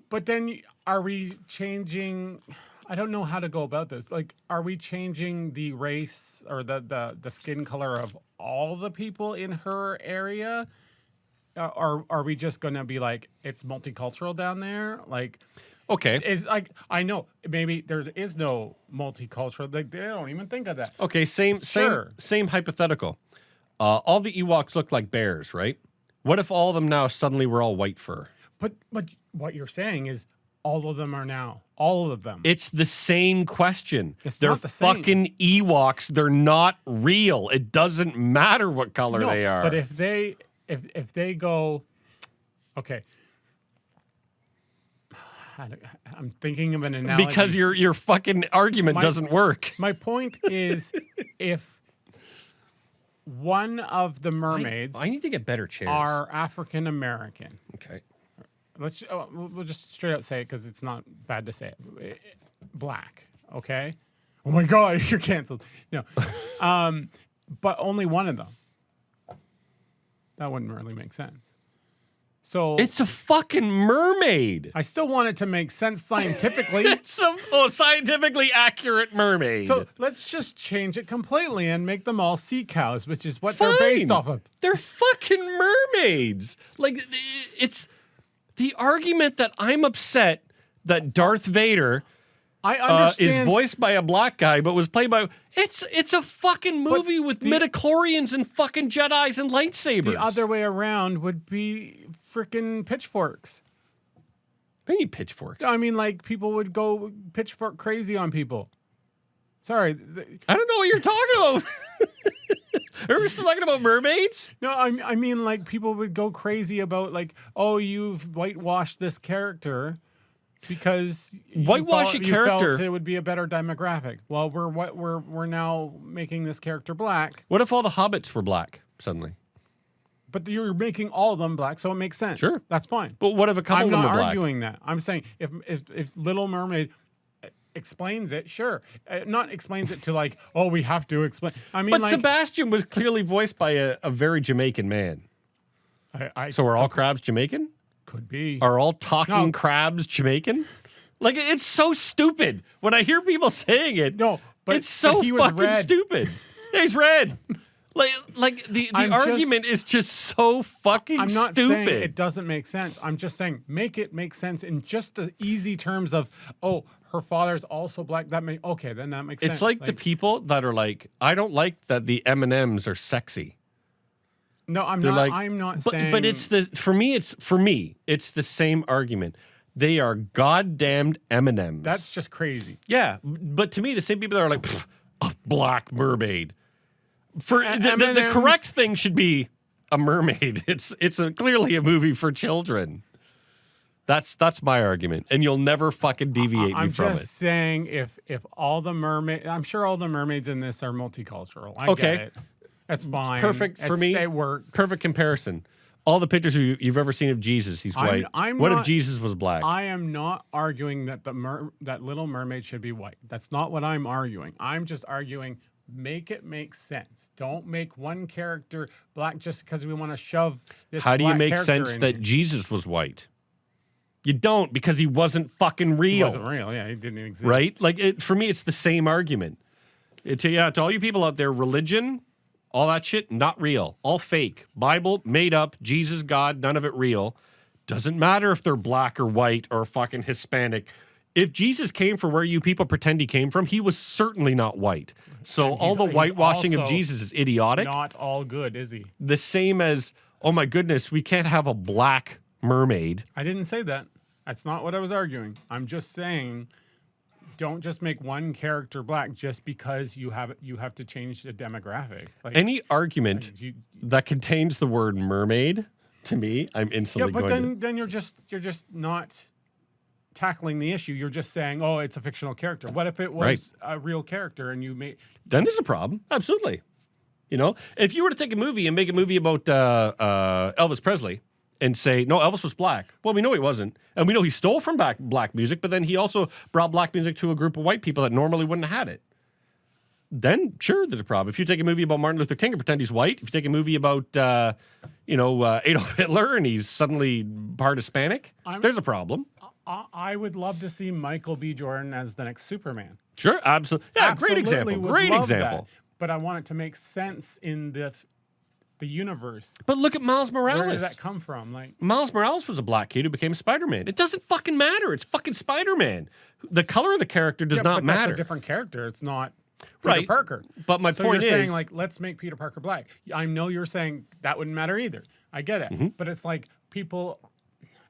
[SPEAKER 2] but then are we changing? I don't know how to go about this. Like, are we changing the race or the skin color of all the people in her area? Are we just going to be like, it's multicultural down there? Like,
[SPEAKER 1] okay.
[SPEAKER 2] Is like, I know maybe there is no multicultural. Like, they don't even think of that.
[SPEAKER 1] Okay. Same hypothetical. All the Ewoks look like bears, right? What if all of them now suddenly were all white fur?
[SPEAKER 2] But what you're saying is all of them are now. All of them.
[SPEAKER 1] It's the same question.
[SPEAKER 2] They're not the same.
[SPEAKER 1] Fucking Ewoks. They're not real. It doesn't matter what color they are.
[SPEAKER 2] But if they go, okay. I'm thinking of an analogy.
[SPEAKER 1] Because your fucking argument doesn't work.
[SPEAKER 2] My point is, if one of the mermaids
[SPEAKER 1] I need to get better chairs.
[SPEAKER 2] Are African American.
[SPEAKER 1] Okay.
[SPEAKER 2] We'll just straight out say it because it's not bad to say it. Black, okay? Oh my God, you're canceled. No. But only one of them. That wouldn't really make sense. So
[SPEAKER 1] it's a fucking mermaid.
[SPEAKER 2] I still want it to make sense scientifically.
[SPEAKER 1] It's a scientifically accurate mermaid.
[SPEAKER 2] So let's just change it completely and make them all sea cows, which is what they're based off of.
[SPEAKER 1] They're fucking mermaids. Like, it's the argument that I'm upset that Darth Vader
[SPEAKER 2] I understand.
[SPEAKER 1] is voiced by a black guy, but was played by. It's a fucking movie with midichlorians and fucking Jedis and lightsabers.
[SPEAKER 2] The other way around would be freaking pitchforks.
[SPEAKER 1] Maybe pitchforks.
[SPEAKER 2] I mean, like, people would go pitchfork crazy on people. Sorry.
[SPEAKER 1] I don't know what you're talking about. Are we still talking about mermaids?
[SPEAKER 2] No, I mean, like, people would go crazy about, like, oh, you've whitewashed this character because you felt it would be a better demographic. Well, we're now making this character black.
[SPEAKER 1] What if all the hobbits were black suddenly?
[SPEAKER 2] But you're making all of them black, so it makes sense.
[SPEAKER 1] Sure.
[SPEAKER 2] That's fine.
[SPEAKER 1] But what if a couple of them are black?
[SPEAKER 2] I'm not arguing that. I'm saying if Little Mermaid explains it, sure. Not explains it to like, oh, we have to explain. I mean,
[SPEAKER 1] but
[SPEAKER 2] like,
[SPEAKER 1] Sebastian was clearly voiced by a very Jamaican man. So are all crabs Jamaican?
[SPEAKER 2] Could be.
[SPEAKER 1] Are all talking crabs Jamaican? Like, it's so stupid. When I hear people saying it, it's so fucking stupid. He's red. Like the argument is just so fucking stupid.
[SPEAKER 2] I'm not saying it doesn't make sense. I'm just saying make it make sense in just the easy terms of, oh, her father's also black. Then that makes sense.
[SPEAKER 1] It's like the people that are like, I don't like that the M&Ms are sexy.
[SPEAKER 2] No, I'm not saying.
[SPEAKER 1] But it's for me, it's the same argument. They are goddamned M&Ms.
[SPEAKER 2] That's just crazy.
[SPEAKER 1] Yeah, but to me, the same people that are like, a black mermaid. For the correct thing should be a mermaid. It's clearly a movie for children. That's my argument, and you'll never fucking deviate me from it.
[SPEAKER 2] I'm just saying, if all the mermaids, I'm sure all the mermaids in this are multicultural. I get it. That's fine.
[SPEAKER 1] Perfect for me.
[SPEAKER 2] It works.
[SPEAKER 1] Perfect comparison. All the pictures you've ever seen of Jesus, he's white. What if Jesus was black?
[SPEAKER 2] I am not arguing that that Little Mermaid should be white. That's not what I'm arguing. I'm just arguing, make it make sense. Don't make one character black just because we want to shove this.
[SPEAKER 1] How do you
[SPEAKER 2] black
[SPEAKER 1] make
[SPEAKER 2] character
[SPEAKER 1] sense
[SPEAKER 2] in
[SPEAKER 1] that
[SPEAKER 2] here.
[SPEAKER 1] Jesus was white? You don't, because he wasn't fucking real.
[SPEAKER 2] He wasn't real. Yeah, he didn't exist.
[SPEAKER 1] Right? Like, for me, it's the same argument. To all you people out there, religion, all that shit, not real. All fake. Bible, made up. Jesus, God, none of it real. Doesn't matter if they're black or white or fucking Hispanic. If Jesus came from where you people pretend he came from, he was certainly not white. So all the whitewashing of Jesus is idiotic.
[SPEAKER 2] Not all good, is he?
[SPEAKER 1] The same as, oh my goodness, we can't have a black mermaid.
[SPEAKER 2] I didn't say that. That's not what I was arguing. I'm just saying, don't just make one character black just because you have to change the demographic. Like,
[SPEAKER 1] any argument that contains the word mermaid, to me, I'm instantly going to...
[SPEAKER 2] Yeah, but then you're just not tackling the issue. You're just saying, oh, it's a fictional character. What if it was a real character and you made...
[SPEAKER 1] Then there's a problem. Absolutely. You know, if you were to take a movie and make a movie about Elvis Presley and say, no, Elvis was black. Well, we know he wasn't. And we know he stole from black music, but then he also brought black music to a group of white people that normally wouldn't have had it. Then, sure, there's a problem. If you take a movie about Martin Luther King and pretend he's white, if you take a movie about, Adolf Hitler and he's suddenly part Hispanic, there's a problem.
[SPEAKER 2] I would love to see Michael B. Jordan as the next Superman.
[SPEAKER 1] Sure, absolutely. Yeah, great example. Great example.
[SPEAKER 2] That. But I want it to make sense in the universe.
[SPEAKER 1] But look at Miles Morales.
[SPEAKER 2] Where did that come from? Like,
[SPEAKER 1] Miles Morales was a black kid who became Spider-Man. It doesn't fucking matter. It's fucking Spider-Man. The color of the character does not matter.
[SPEAKER 2] That's a different character. It's not Peter Parker.
[SPEAKER 1] But my point is,
[SPEAKER 2] you're saying, like, let's make Peter Parker black. I know you're saying that wouldn't matter either. I get it. Mm-hmm. But it's like people,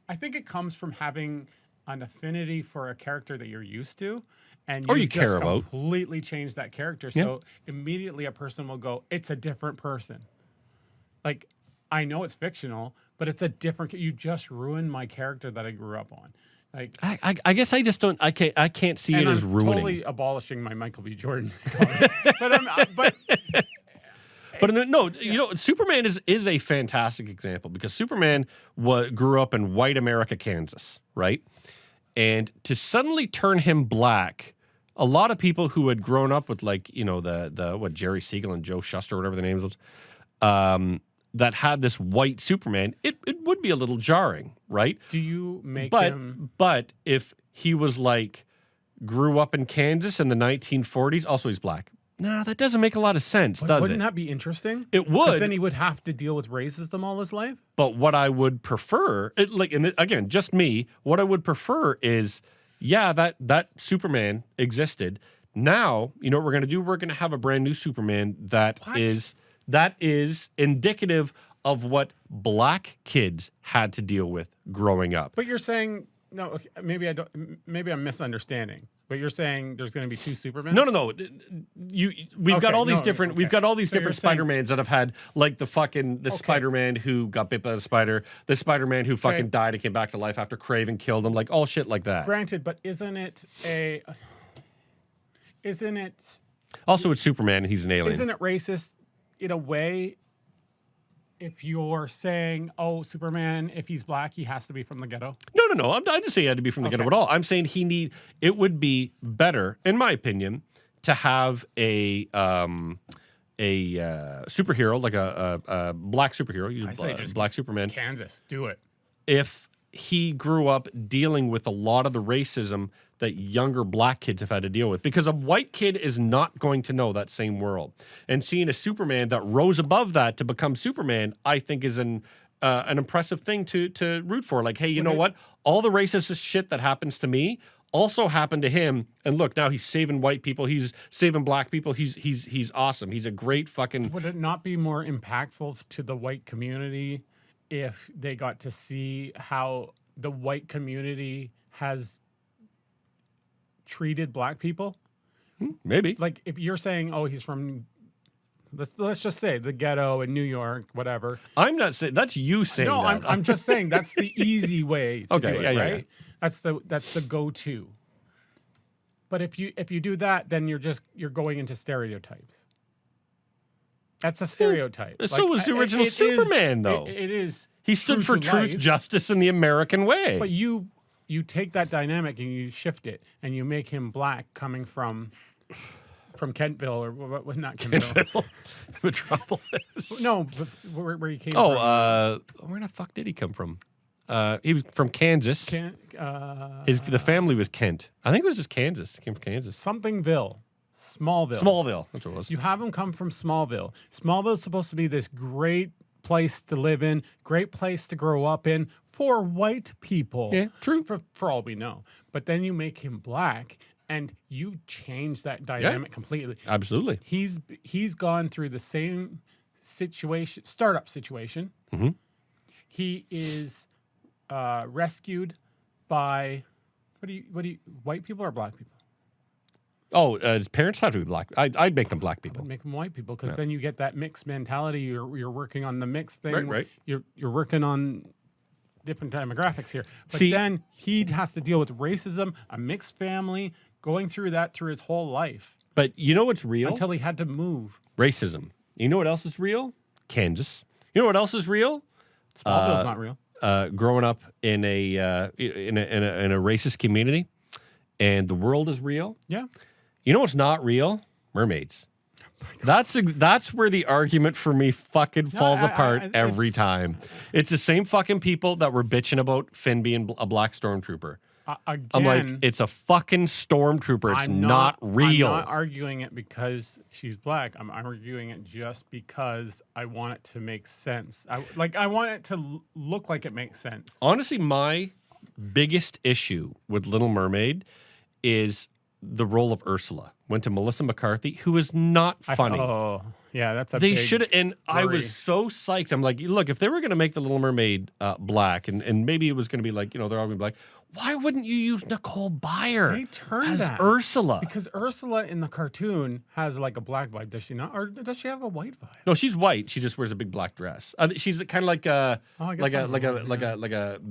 [SPEAKER 2] I think it comes from having an affinity for a character that you're used to. And you care about. Completely change that character. Yeah. So immediately a person will go, it's a different person. Like, I know it's fictional, but it's a different. You just ruined my character that I grew up on. Like,
[SPEAKER 1] I guess I just don't. I can't see it as ruining.
[SPEAKER 2] Totally abolishing my Michael B. Jordan.
[SPEAKER 1] But no, Superman is a fantastic example because Superman grew up in white America, Kansas, right? And to suddenly turn him black, a lot of people who had grown up with the Jerry Siegel and Joe Shuster, whatever their names was, that had this white Superman, it would be a little jarring, right?
[SPEAKER 2] Do you make him...
[SPEAKER 1] But if he was grew up in Kansas in the 1940s, also he's black. No, that doesn't make a lot of sense, does it?
[SPEAKER 2] Wouldn't that be interesting?
[SPEAKER 1] It would.
[SPEAKER 2] Because then he would have to deal with racism all his life?
[SPEAKER 1] But what I would prefer, and again, just me, what I would prefer is yeah, that Superman existed. Now, you know what we're going to do? We're going to have a brand new Superman that is indicative of what black kids had to deal with growing up.
[SPEAKER 2] But you're saying no. Okay, maybe I don't. Maybe I'm misunderstanding. But you're saying there's going to be two Supermen?
[SPEAKER 1] No. We've got all these different. We've got all these
[SPEAKER 2] So
[SPEAKER 1] different
[SPEAKER 2] you're saying-
[SPEAKER 1] Spider-Mans that have had like the Spider-Man who got bit by the spider, the Spider-Man who fucking died and came back to life after Craven killed him, like all shit like that.
[SPEAKER 2] Granted, but isn't it
[SPEAKER 1] Also, it's Superman and he's an alien.
[SPEAKER 2] isn't it racist in a way? If you're saying, oh, Superman, if he's black, he has to be from the ghetto.
[SPEAKER 1] No. I didn't say he had to be from the ghetto at all. I'm saying it would be better, in my opinion, to have a superhero, like a black superhero, use black Superman.
[SPEAKER 2] Kansas, do it.
[SPEAKER 1] If he grew up dealing with a lot of the racism that younger black kids have had to deal with, because a white kid is not going to know that same world. And seeing a Superman that rose above that to become Superman, I think is an impressive thing to root for. Like, hey, you know what? All the racist shit that happens to me also happened to him. And look, now he's saving white people. He's saving black people. He's awesome. He's a great fucking.
[SPEAKER 2] Would it not be more impactful to the white community if they got to see how the white community has treated black people?
[SPEAKER 1] Maybe.
[SPEAKER 2] Like if you're saying, oh, he's from, let's just say the ghetto in New York, whatever.
[SPEAKER 1] I'm not saying that's you saying
[SPEAKER 2] No,
[SPEAKER 1] that.
[SPEAKER 2] I'm just saying that's the easy way to do it,
[SPEAKER 1] yeah,
[SPEAKER 2] right? Yeah. That's the go-to. But if you do that, then you're going into stereotypes. That's a stereotype.
[SPEAKER 1] So was the original Superman, though.
[SPEAKER 2] It is.
[SPEAKER 1] He stood for truth,
[SPEAKER 2] life,
[SPEAKER 1] justice, and the American way.
[SPEAKER 2] But you take that dynamic and you shift it and you make him black, coming from Kentville or what? Not Kentville.
[SPEAKER 1] Metropolis.
[SPEAKER 2] No, but where he came from.
[SPEAKER 1] Oh, where the fuck did he come from? He was from Kansas. The family was Kent. I think it was just Kansas. He came from Kansas.
[SPEAKER 2] Somethingville. Smallville.
[SPEAKER 1] Smallville. That's what it was.
[SPEAKER 2] You have him come from Smallville. Smallville is supposed to be this great place to live in, great place to grow up in for white people.
[SPEAKER 1] Yeah, true.
[SPEAKER 2] For all we know. But then you make him black and you change that dynamic completely.
[SPEAKER 1] Absolutely.
[SPEAKER 2] He's gone through the same startup situation.
[SPEAKER 1] Mm-hmm.
[SPEAKER 2] He is rescued by white people or black people?
[SPEAKER 1] Oh, his parents have to be black. I'd make them black people.
[SPEAKER 2] I would make them white people because then you get that mixed mentality. You're working on the mixed thing.
[SPEAKER 1] Right.
[SPEAKER 2] You're working on different demographics here. But then he has to deal with racism, a mixed family, going through that through his whole life.
[SPEAKER 1] But you know what's real?
[SPEAKER 2] Until he had to move.
[SPEAKER 1] Racism. You know what else is real? Kansas. You know what else is real?
[SPEAKER 2] Smallville's not real.
[SPEAKER 1] Growing up in a racist community, and the world is real.
[SPEAKER 2] Yeah.
[SPEAKER 1] You know what's not real? Mermaids. That's where the argument for me fucking falls apart every time. It's the same fucking people that were bitching about Finn being a black stormtrooper.
[SPEAKER 2] Again,
[SPEAKER 1] I'm like, it's a fucking stormtrooper. It's not real.
[SPEAKER 2] I'm not arguing it because she's black. I'm arguing it just because I want it to make sense. I want it to look like it makes sense.
[SPEAKER 1] Honestly, my biggest issue with Little Mermaid is the role of Ursula went to Melissa McCarthy, who is not funny.
[SPEAKER 2] Yeah, that's a
[SPEAKER 1] they
[SPEAKER 2] big
[SPEAKER 1] should. And
[SPEAKER 2] worry.
[SPEAKER 1] I was so psyched. I'm like, look, if they were going to make the Little Mermaid black, and maybe it was going to be like, they're all going to be black. Why wouldn't you use Nicole Byer
[SPEAKER 2] They turned
[SPEAKER 1] as
[SPEAKER 2] that.
[SPEAKER 1] Ursula?
[SPEAKER 2] Because Ursula in the cartoon has like a black vibe, does she not? Or does she have a white vibe?
[SPEAKER 1] No, she's white. She just wears a big black dress. She's kind of like a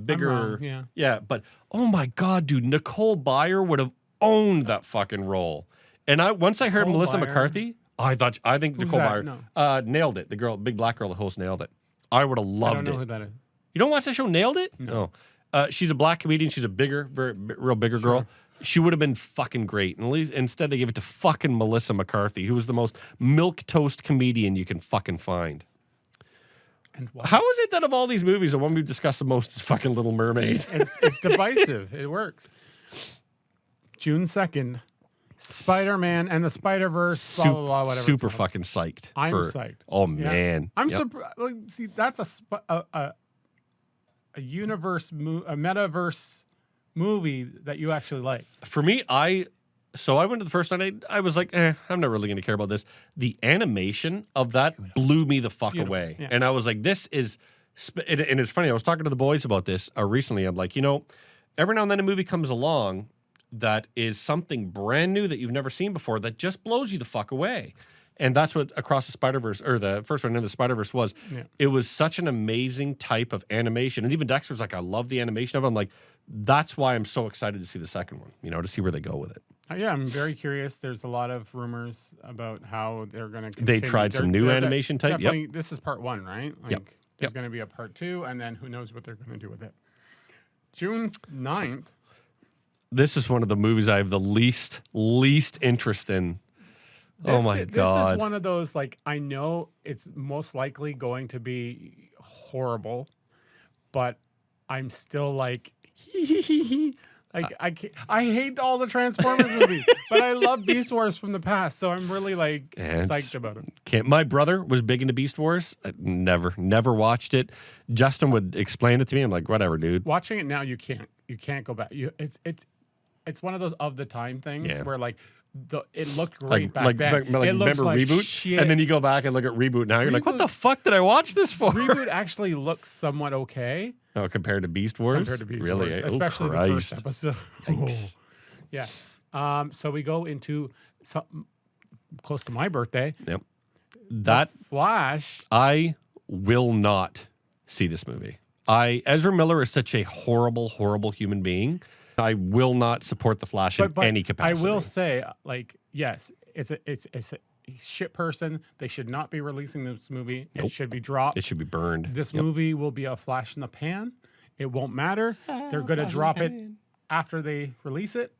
[SPEAKER 1] bigger. Yeah. But oh my god, dude, Nicole Byer would have owned that fucking role. And once I heard Melissa McCarthy, I think Nicole Byer nailed it. The girl, big black girl, the host nailed it. I would have loved it.
[SPEAKER 2] I don't know who that is.
[SPEAKER 1] You don't watch the show Nailed It? No. She's a black comedian. She's a real bigger girl. She would have been fucking great. And instead, they gave it to fucking Melissa McCarthy, who was the most milquetoast comedian you can fucking find.
[SPEAKER 2] And
[SPEAKER 1] how is it that of all these movies, the one we've discussed the most is fucking Little Mermaid?
[SPEAKER 2] It's divisive. It works. June 2nd, Spider-Man and the Spider-Verse, blah, blah, blah, whatever.
[SPEAKER 1] Super fucking psyched.
[SPEAKER 2] I'm psyched.
[SPEAKER 1] Oh, man.
[SPEAKER 2] I'm surprised. See, that's a universe, a metaverse movie that you actually like?
[SPEAKER 1] For me, I went to the first night. I was like, I'm not really going to care about this. The animation of that blew me the fuck away,
[SPEAKER 2] yeah.
[SPEAKER 1] and I was like, this is. And it's funny. I was talking to the boys about this recently. I'm like, every now and then a movie comes along that is something brand new that you've never seen before that just blows you the fuck away. And that's what Across the Spider-Verse, or the first one in the Spider-Verse was.
[SPEAKER 2] Yeah.
[SPEAKER 1] It was such an amazing type of animation. And even Dexter's like, I love the animation of it. I'm like, that's why I'm so excited to see the second one, to see where they go with it.
[SPEAKER 2] Yeah, I'm very curious. There's a lot of rumors about how they're going to
[SPEAKER 1] They
[SPEAKER 2] continue.
[SPEAKER 1] tried some new animation type. Yep.
[SPEAKER 2] This is part 1, right? Like,
[SPEAKER 1] Yep.
[SPEAKER 2] There's going to be a part 2, and then who knows what they're going to do with it. June 9th.
[SPEAKER 1] This is one of the movies I have the least interest in. Oh my God.
[SPEAKER 2] This is one of those, like, I know it's most likely going to be horrible, but I'm still like, I hate all the Transformers movies, but I love Beast Wars from the past, so I'm really like psyched about it.
[SPEAKER 1] My brother was big into Beast Wars. I never watched it. Justin would explain it to me. I'm like, whatever, dude.
[SPEAKER 2] Watching it now, you can't go back. It's one of those of the time things where like it looked great back then. It looks
[SPEAKER 1] remember
[SPEAKER 2] like
[SPEAKER 1] Reboot?
[SPEAKER 2] shit.
[SPEAKER 1] And then you go back and look at Reboot now. You're like, what the fuck did I watch this for?
[SPEAKER 2] Reboot actually looks somewhat okay.
[SPEAKER 1] Oh, compared to Beast Wars?
[SPEAKER 2] Compared to Beast
[SPEAKER 1] really?
[SPEAKER 2] Wars.
[SPEAKER 1] Oh,
[SPEAKER 2] Especially the
[SPEAKER 1] Christ.
[SPEAKER 2] first episode.
[SPEAKER 1] Thanks.
[SPEAKER 2] Yeah. So we go into something close to my birthday.
[SPEAKER 1] Yep. That
[SPEAKER 2] Flash.
[SPEAKER 1] I will not see this movie. Ezra Miller is such a horrible, horrible human being. I will not support the Flash in any capacity.
[SPEAKER 2] I will say, like, yes, it's a shit person. They should not be releasing this movie.
[SPEAKER 1] Nope.
[SPEAKER 2] It should be dropped.
[SPEAKER 1] It should be burned.
[SPEAKER 2] This movie will be a flash in the pan. It won't matter. They're going to drop it after they release it.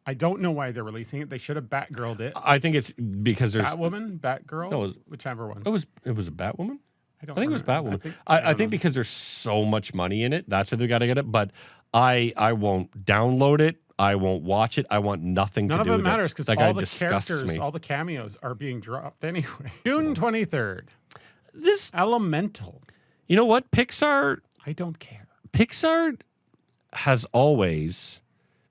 [SPEAKER 2] I don't know why they're releasing it. They should have Batgirled it.
[SPEAKER 1] I think it's because there's
[SPEAKER 2] Batwoman, Batgirl,
[SPEAKER 1] No,
[SPEAKER 2] whichever one.
[SPEAKER 1] it was a Batwoman.
[SPEAKER 2] I
[SPEAKER 1] think it was
[SPEAKER 2] remember.
[SPEAKER 1] Batwoman. I think because there's so much money in it, that's why they got to get it. But I won't download it. I won't watch it. I want nothing to do with it.
[SPEAKER 2] None of it matters because
[SPEAKER 1] That
[SPEAKER 2] all
[SPEAKER 1] guy
[SPEAKER 2] the
[SPEAKER 1] disgusts
[SPEAKER 2] characters,
[SPEAKER 1] me.
[SPEAKER 2] all the cameos are being dropped anyway. June 23rd.
[SPEAKER 1] This,
[SPEAKER 2] Elemental.
[SPEAKER 1] you know what? Pixar
[SPEAKER 2] I don't care.
[SPEAKER 1] has always,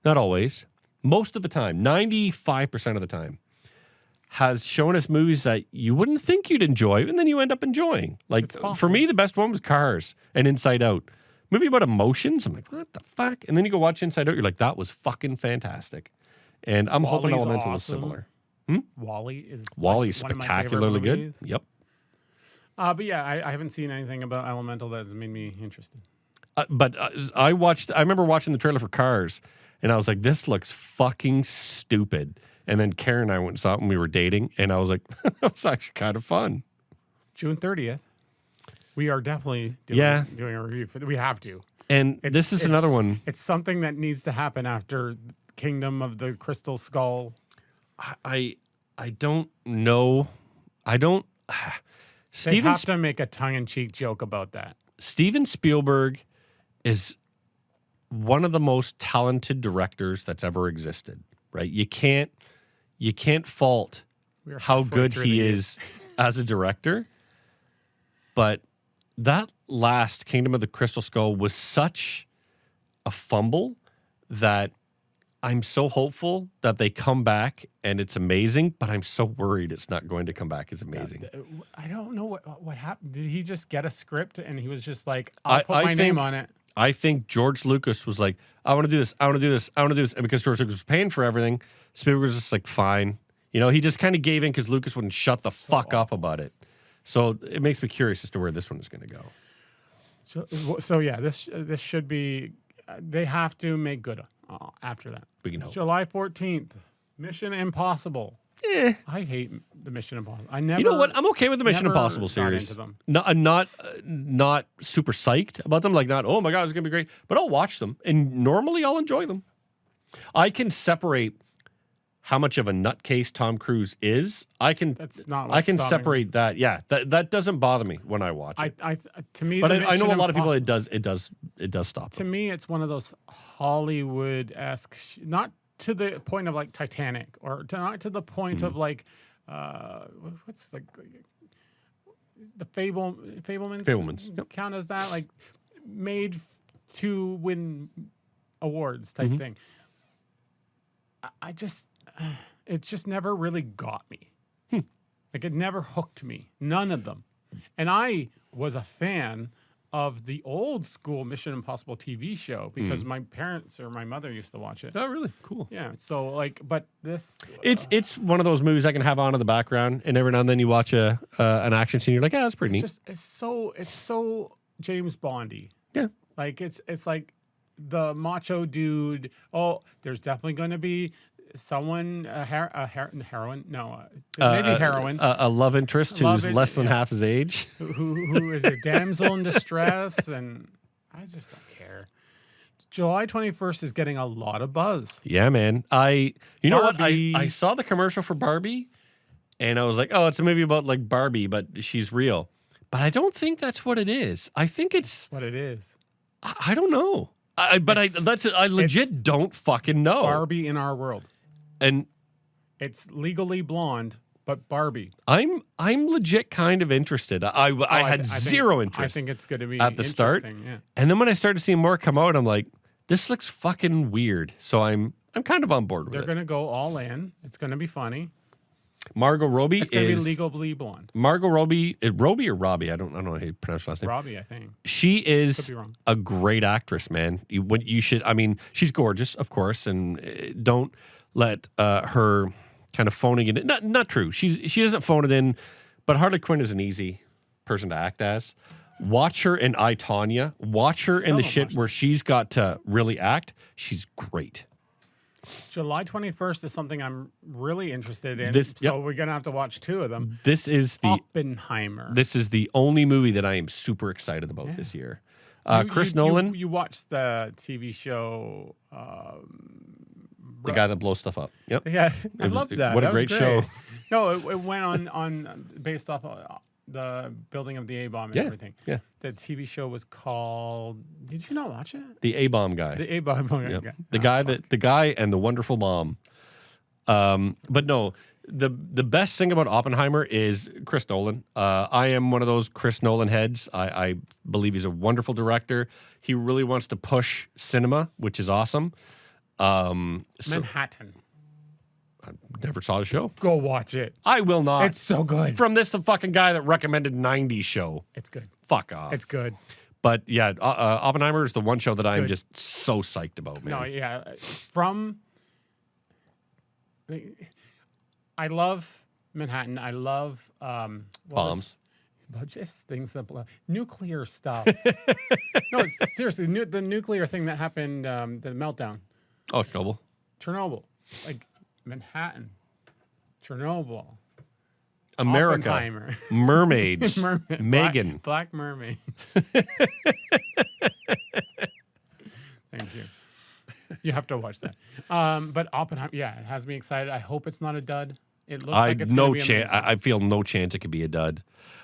[SPEAKER 1] not always, most of the time, 95% of the time, has shown us movies that you wouldn't think you'd enjoy, and then you end up enjoying. Like, for me, the best one was Cars and Inside Out. Movie about emotions. I'm like, what the fuck? And then you go watch Inside Out, you're like, that was fucking fantastic. And I'm hoping
[SPEAKER 2] Wall-E's
[SPEAKER 1] Elemental is
[SPEAKER 2] awesome.
[SPEAKER 1] similar.
[SPEAKER 2] Wally is
[SPEAKER 1] Wally's
[SPEAKER 2] one of my favorite
[SPEAKER 1] spectacularly good.
[SPEAKER 2] movies.
[SPEAKER 1] Yep.
[SPEAKER 2] But yeah, I haven't seen anything about Elemental that has made me interested.
[SPEAKER 1] But I remember watching the trailer for Cars, and I was like, this looks fucking stupid. And then Karen and I went and saw it when we were dating, and I was like, that was actually kind of fun.
[SPEAKER 2] June 30th. We are definitely doing a review. We have to.
[SPEAKER 1] And this is another one.
[SPEAKER 2] It's something that needs to happen after Kingdom of the Crystal Skull.
[SPEAKER 1] I don't know.
[SPEAKER 2] They have to make a tongue-in-cheek joke about that.
[SPEAKER 1] Steven Spielberg is one of the most talented directors that's ever existed, right? You can't fault how good he is as a director. But that last Kingdom of the Crystal Skull was such a fumble that I'm so hopeful that they come back and it's amazing, but I'm so worried it's not going to come back as amazing.
[SPEAKER 2] I don't know what happened. Did he just get a script and he was just like, I'll put my name on it?
[SPEAKER 1] I think George Lucas was like, I want to do this, I want to do this, I want to do this. And because George Lucas was paying for everything, Spielberg was just like, fine. He just kind of gave in because Lucas wouldn't shut the fuck up about it. So it makes me curious as to where this one is going to go.
[SPEAKER 2] So yeah, this should be. They have to make good after that.
[SPEAKER 1] We can hope.
[SPEAKER 2] July 14th, Mission Impossible. I hate the Mission Impossible. I never.
[SPEAKER 1] You know what? I'm okay with the Mission
[SPEAKER 2] never
[SPEAKER 1] Impossible
[SPEAKER 2] got
[SPEAKER 1] series.
[SPEAKER 2] into them.
[SPEAKER 1] No, I'm not super psyched about them. Like, not, oh my God, it's going to be great. But I'll watch them. And normally I'll enjoy them. I can separate how much of a nutcase Tom Cruise is.
[SPEAKER 2] That's not.
[SPEAKER 1] I can separate that. Yeah, that doesn't bother me when I watch it.
[SPEAKER 2] To me,
[SPEAKER 1] but I know a lot of people. It does stop
[SPEAKER 2] To
[SPEAKER 1] them.
[SPEAKER 2] me, it's one of those Hollywood-esque, not to the point of like Titanic, or not to the point of like, what's like the Fablemans?
[SPEAKER 1] Fablemans, yep.
[SPEAKER 2] Count as that, like made to win awards type thing. I just, it just never really got me. Like it never hooked me. None of them. And I was a fan of the old school Mission Impossible TV show because my parents or my mother used to watch it.
[SPEAKER 1] Oh, really? Cool.
[SPEAKER 2] Yeah. So like, but this,
[SPEAKER 1] It's one of those movies I can have on in the background, and every now and then you watch an action scene, you're like, yeah, that's pretty neat.
[SPEAKER 2] it's so James Bondy.
[SPEAKER 1] Yeah.
[SPEAKER 2] Like it's like the macho dude. Oh, there's definitely going to be someone heroine. No, maybe heroine.
[SPEAKER 1] A love interest who's less than half his age.
[SPEAKER 2] who is a damsel in distress, and I just don't care. July 21st is getting a lot of buzz.
[SPEAKER 1] Yeah, man. You know what?
[SPEAKER 2] Barbie.
[SPEAKER 1] I saw the commercial for Barbie, and I was like, oh, it's a movie about like Barbie, but she's real. But I don't think that's what it is. I think it's
[SPEAKER 2] what it is.
[SPEAKER 1] I don't know. I legit don't fucking know.
[SPEAKER 2] Barbie in our world.
[SPEAKER 1] And
[SPEAKER 2] it's Legally Blonde, but Barbie.
[SPEAKER 1] I'm legit kind of interested. I had zero interest.
[SPEAKER 2] I think it's going to be
[SPEAKER 1] at the start.
[SPEAKER 2] Yeah.
[SPEAKER 1] And then when I started seeing more come out, I'm like, this looks fucking weird. So I'm kind of on board with it.
[SPEAKER 2] They're going to go all in. It's going to be funny.
[SPEAKER 1] Margot Robbie
[SPEAKER 2] it's going to be Legally Blonde.
[SPEAKER 1] Margot Robbie, Robbie or Robbie? I don't know how you pronounce her last name.
[SPEAKER 2] Robbie, I think.
[SPEAKER 1] She is a great actress, man. You should. I mean, she's gorgeous, of course, and don't let her kind of phoning it in. Not true. She doesn't phone it in, but Harley Quinn is an easy person to act as. Watch her in I, Tonya. Watch her in the shit where she's got to really act. She's great.
[SPEAKER 2] July 21st is something I'm really interested in. We're going to have to watch two of them.
[SPEAKER 1] This is the
[SPEAKER 2] Oppenheimer.
[SPEAKER 1] This is the only movie that I am super excited about this year. Chris Nolan.
[SPEAKER 2] You watched the TV show.
[SPEAKER 1] The guy that blows stuff up. Yep.
[SPEAKER 2] Yeah, I love that.
[SPEAKER 1] What
[SPEAKER 2] a
[SPEAKER 1] great show.
[SPEAKER 2] No, it went on based off the building of the A-bomb and everything.
[SPEAKER 1] Yeah.
[SPEAKER 2] The TV show was called. Did you not watch it?
[SPEAKER 1] The A-bomb guy.
[SPEAKER 2] The A-bomb guy.
[SPEAKER 1] Yep. The guy and the wonderful mom. But no, the best thing about Oppenheimer is Chris Nolan. I am one of those Chris Nolan heads. I believe he's a wonderful director. He really wants to push cinema, which is awesome.
[SPEAKER 2] Manhattan.
[SPEAKER 1] I never saw the show.
[SPEAKER 2] Go watch it.
[SPEAKER 1] I will not.
[SPEAKER 2] It's so good.
[SPEAKER 1] From the fucking guy that recommended 90s show.
[SPEAKER 2] It's good.
[SPEAKER 1] Fuck off.
[SPEAKER 2] It's good.
[SPEAKER 1] But yeah, Oppenheimer is the one show that I'm just so psyched about, man.
[SPEAKER 2] No, yeah. I love Manhattan. I love
[SPEAKER 1] bombs.
[SPEAKER 2] Just things that nuclear stuff. No, seriously, the nuclear thing that happened, the meltdown.
[SPEAKER 1] Oh, Chernobyl. Like
[SPEAKER 2] Manhattan, Chernobyl,
[SPEAKER 1] America,
[SPEAKER 2] Oppenheimer.
[SPEAKER 1] Mermaids, Megan,
[SPEAKER 2] Black Mermaid. Thank you. You have to watch that. But Oppenheimer, yeah, it has me excited. I hope it's not a dud. It looks like it's no chance.
[SPEAKER 1] I feel no chance it could be a dud.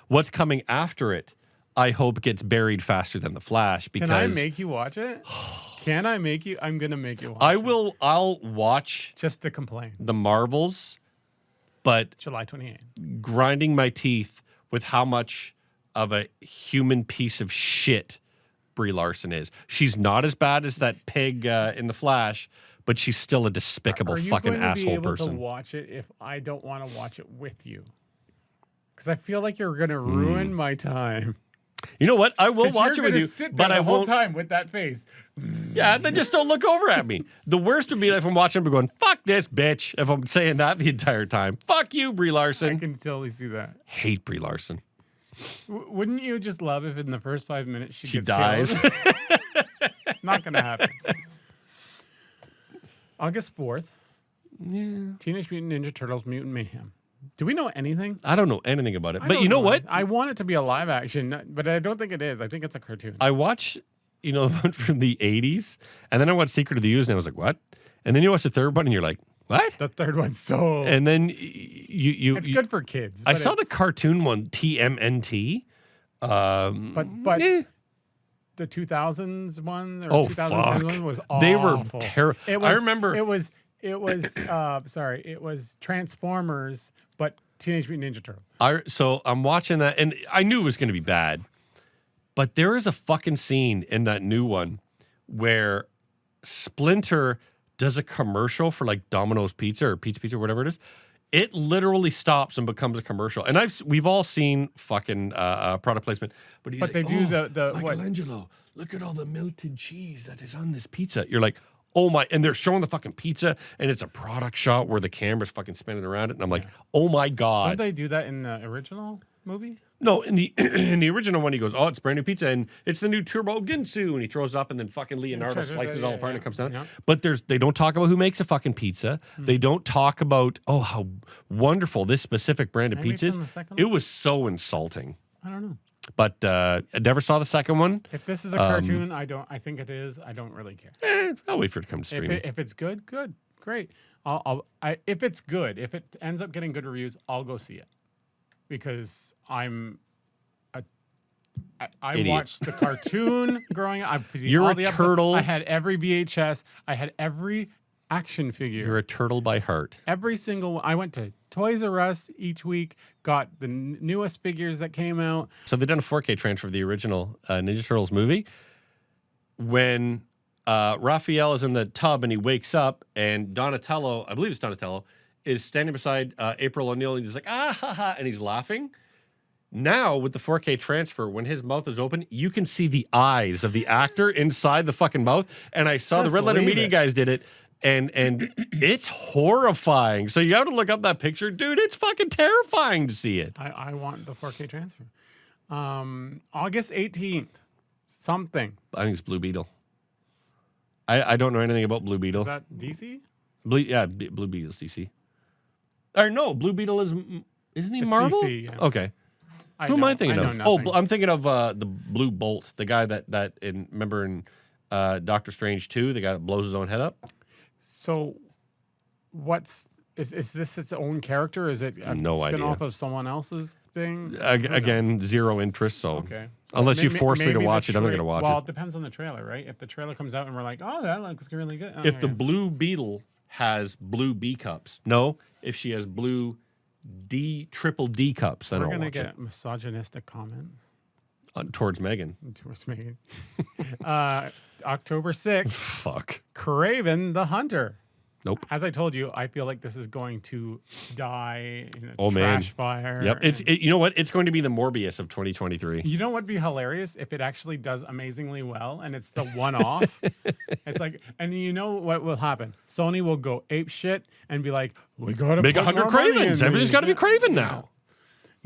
[SPEAKER 1] What's coming after it, I hope gets buried faster than The Flash. Because
[SPEAKER 2] can I make you watch it? Can I make you? I'm gonna make you watch it.
[SPEAKER 1] I'll watch
[SPEAKER 2] just to complain.
[SPEAKER 1] The Marvels, but
[SPEAKER 2] July 28th.
[SPEAKER 1] Grinding my teeth with how much of a human piece of shit Brie Larson is. She's not as bad as that pig in The Flash, but she's still a despicable fucking asshole person. Are you going to be able
[SPEAKER 2] to watch it if I don't want to watch it with you? Because I feel like you're going to ruin my time.
[SPEAKER 1] You know what? I will watch it with you,
[SPEAKER 2] but I won't. Time with that face.
[SPEAKER 1] Yeah, then just don't look over at me. The worst would be if I'm watching, I'm going, "Fuck this bitch." If I'm saying that the entire time, "Fuck you, Brie Larson."
[SPEAKER 2] I can totally see that.
[SPEAKER 1] Hate Brie Larson.
[SPEAKER 2] Wouldn't you just love if in the first 5 minutes she gets
[SPEAKER 1] dies?
[SPEAKER 2] Not gonna happen. August 4th.
[SPEAKER 1] Yeah.
[SPEAKER 2] Teenage Mutant Ninja Turtles: Mutant Mayhem. Do we know anything?
[SPEAKER 1] I don't know anything about it. But you know what?
[SPEAKER 2] I want it to be a live action, but I don't think it is. I think it's a cartoon.
[SPEAKER 1] I watch, the one from the 80s, and then I watched Secret of the Ooze, and I was like, what? And then you watch the third one, and you're like, what?
[SPEAKER 2] The third one's so...
[SPEAKER 1] And then it's
[SPEAKER 2] good for kids.
[SPEAKER 1] I saw the cartoon one, TMNT.
[SPEAKER 2] But the 2000s one or 2010 one was awful.
[SPEAKER 1] They were terrible. I remember...
[SPEAKER 2] It was Transformers, but Teenage Mutant Ninja Turtles.
[SPEAKER 1] So I'm watching that, and I knew it was going to be bad. But there is a fucking scene in that new one where Splinter does a commercial for like Domino's Pizza or Pizza, whatever it is. It literally stops and becomes a commercial. And we've all seen fucking product placement. But
[SPEAKER 2] they do the
[SPEAKER 1] Michelangelo, look at all the melted cheese that is on this pizza. You're like, oh my, and they're showing the fucking pizza, and it's a product shot where the camera's fucking spinning around it. And I'm like, oh my God.
[SPEAKER 2] Don't they do that in the original movie?
[SPEAKER 1] No, in the original one, he goes, oh, it's brand new pizza, and it's the new Turbo Ginsu, and he throws it up, and then fucking Leonardo slices it all apart, and it comes down.
[SPEAKER 2] Yeah.
[SPEAKER 1] But they don't talk about who makes a fucking pizza. They don't talk about, oh, how wonderful this specific brand of
[SPEAKER 2] Maybe
[SPEAKER 1] pizza
[SPEAKER 2] it's
[SPEAKER 1] is.
[SPEAKER 2] in the second
[SPEAKER 1] It
[SPEAKER 2] one?
[SPEAKER 1] was so insulting.
[SPEAKER 2] I don't know.
[SPEAKER 1] But I never saw the second one.
[SPEAKER 2] If this is a cartoon, I think it is. I don't really care.
[SPEAKER 1] I'll wait for it to come to streaming.
[SPEAKER 2] If it's good, great. If it's good, if it ends up getting good reviews, I'll go see it because I
[SPEAKER 1] Idiot.
[SPEAKER 2] watched the cartoon growing up. I've seen
[SPEAKER 1] You're
[SPEAKER 2] all
[SPEAKER 1] a
[SPEAKER 2] the episodes.
[SPEAKER 1] turtle.
[SPEAKER 2] I had every VHS. I had every action figure.
[SPEAKER 1] You're a turtle by heart.
[SPEAKER 2] Every single one. I went to Toys R Us each week, got the newest figures that came out.
[SPEAKER 1] So they've done a 4K transfer of the original Ninja Turtles movie. When Raphael is in the tub and he wakes up, and Donatello, I believe it's Donatello, is standing beside April O'Neil, and he's like, ah, ha, ha, and he's laughing. Now, with the 4K transfer, when his mouth is open, you can see the eyes of the actor inside the fucking mouth. And I saw the Red Letter Media guys did it, and it's horrifying. So you have to look up that picture. Dude, it's fucking terrifying to see it.
[SPEAKER 2] I want the 4K transfer. August 18th. Something.
[SPEAKER 1] I think it's Blue Beetle. I don't know anything about Blue Beetle.
[SPEAKER 2] Is that DC?
[SPEAKER 1] Blue Beetle's DC. Or no, Blue Beetle isn't he
[SPEAKER 2] It's
[SPEAKER 1] Marvel?
[SPEAKER 2] DC, yeah.
[SPEAKER 1] Okay. Who am I thinking of?
[SPEAKER 2] Nothing.
[SPEAKER 1] I'm thinking of the Blue Bolt, the guy that remember in Doctor Strange 2, the guy that blows his own head up.
[SPEAKER 2] So, is this its own character? Is it a
[SPEAKER 1] No idea.
[SPEAKER 2] spin-off of someone else's thing?
[SPEAKER 1] Again, zero interest. So
[SPEAKER 2] Okay.
[SPEAKER 1] unless you force me to
[SPEAKER 2] Maybe the
[SPEAKER 1] watch it, I'm not going to watch
[SPEAKER 2] Well,
[SPEAKER 1] it.
[SPEAKER 2] it depends on the trailer, right? If the trailer comes out and we're like, oh, that looks really good.
[SPEAKER 1] If the
[SPEAKER 2] okay.
[SPEAKER 1] Blue Beetle has blue B cups, no. If she has blue triple D cups, then
[SPEAKER 2] we're
[SPEAKER 1] I'll
[SPEAKER 2] gonna
[SPEAKER 1] watch
[SPEAKER 2] get misogynistic comments
[SPEAKER 1] it. Towards Megan.
[SPEAKER 2] towards me. October 6th,
[SPEAKER 1] Fuck.
[SPEAKER 2] Craven the Hunter.
[SPEAKER 1] Nope.
[SPEAKER 2] As I told you, I feel like this is going to die in a
[SPEAKER 1] Oh, man.
[SPEAKER 2] trash fire.
[SPEAKER 1] Yep. You know what? It's going to be the Morbius of 2023.
[SPEAKER 2] You know what'd be hilarious if it actually does amazingly well and it's the one-off. It's like, and you know what will happen? Sony will go ape shit and be like, "We gotta
[SPEAKER 1] Make
[SPEAKER 2] put
[SPEAKER 1] 100
[SPEAKER 2] more money
[SPEAKER 1] Cravens.
[SPEAKER 2] in
[SPEAKER 1] Everything's
[SPEAKER 2] these."
[SPEAKER 1] got to be Craven now.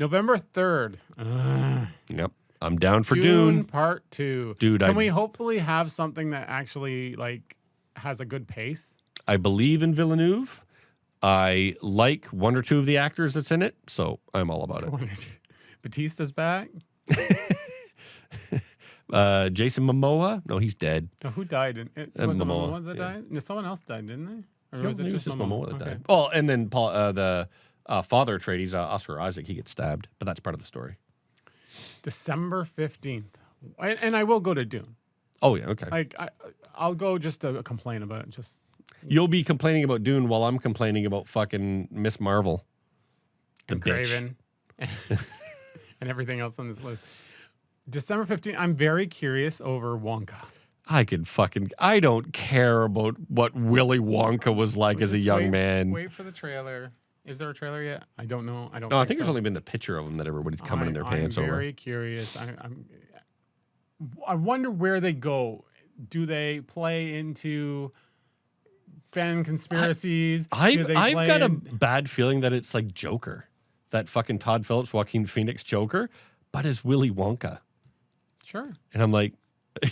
[SPEAKER 2] November 3rd.
[SPEAKER 1] Yep. I'm down for
[SPEAKER 2] Dune
[SPEAKER 1] Dune.
[SPEAKER 2] Part 2.
[SPEAKER 1] Dude,
[SPEAKER 2] Can we hopefully have something that actually like has a good pace?
[SPEAKER 1] I believe in Villeneuve. I like one or two of the actors that's in it, so I'm all about it.
[SPEAKER 2] Batista's back.
[SPEAKER 1] Jason Momoa? No, he's dead.
[SPEAKER 2] Oh, who died? Was it
[SPEAKER 1] Momoa,
[SPEAKER 2] Momoa that
[SPEAKER 1] yeah.
[SPEAKER 2] died? No, someone else died, didn't they? Or
[SPEAKER 1] No,
[SPEAKER 2] was it
[SPEAKER 1] maybe
[SPEAKER 2] just
[SPEAKER 1] it's
[SPEAKER 2] Momoa?
[SPEAKER 1] that
[SPEAKER 2] Okay.
[SPEAKER 1] died. Oh, and then Paul, the father Atreides, Oscar Isaac, he gets stabbed, but that's part of the story.
[SPEAKER 2] December 15th. And I will go to Dune.
[SPEAKER 1] Oh, yeah, okay.
[SPEAKER 2] Like I'll go just to complain about it. Just
[SPEAKER 1] You'll be complaining about Dune while I'm complaining about fucking Miss Marvel. The
[SPEAKER 2] and
[SPEAKER 1] bitch.
[SPEAKER 2] Craven and everything else on this list. December 15th. I'm very curious over Wonka.
[SPEAKER 1] I don't care about what Willy Wonka was like as a
[SPEAKER 2] Just
[SPEAKER 1] young man.
[SPEAKER 2] Wait for the trailer. Is there a trailer yet? I don't know. I don't.
[SPEAKER 1] No, I
[SPEAKER 2] think
[SPEAKER 1] think there's
[SPEAKER 2] so.
[SPEAKER 1] only been the picture of him that everybody's coming in their pants
[SPEAKER 2] I'm
[SPEAKER 1] over.
[SPEAKER 2] very curious. I wonder where they go. Do they play into fan conspiracies?
[SPEAKER 1] I've got a bad feeling that it's like Joker, that fucking Todd Phillips, Joaquin Phoenix Joker, but as Willy Wonka.
[SPEAKER 2] Sure.
[SPEAKER 1] And I'm like,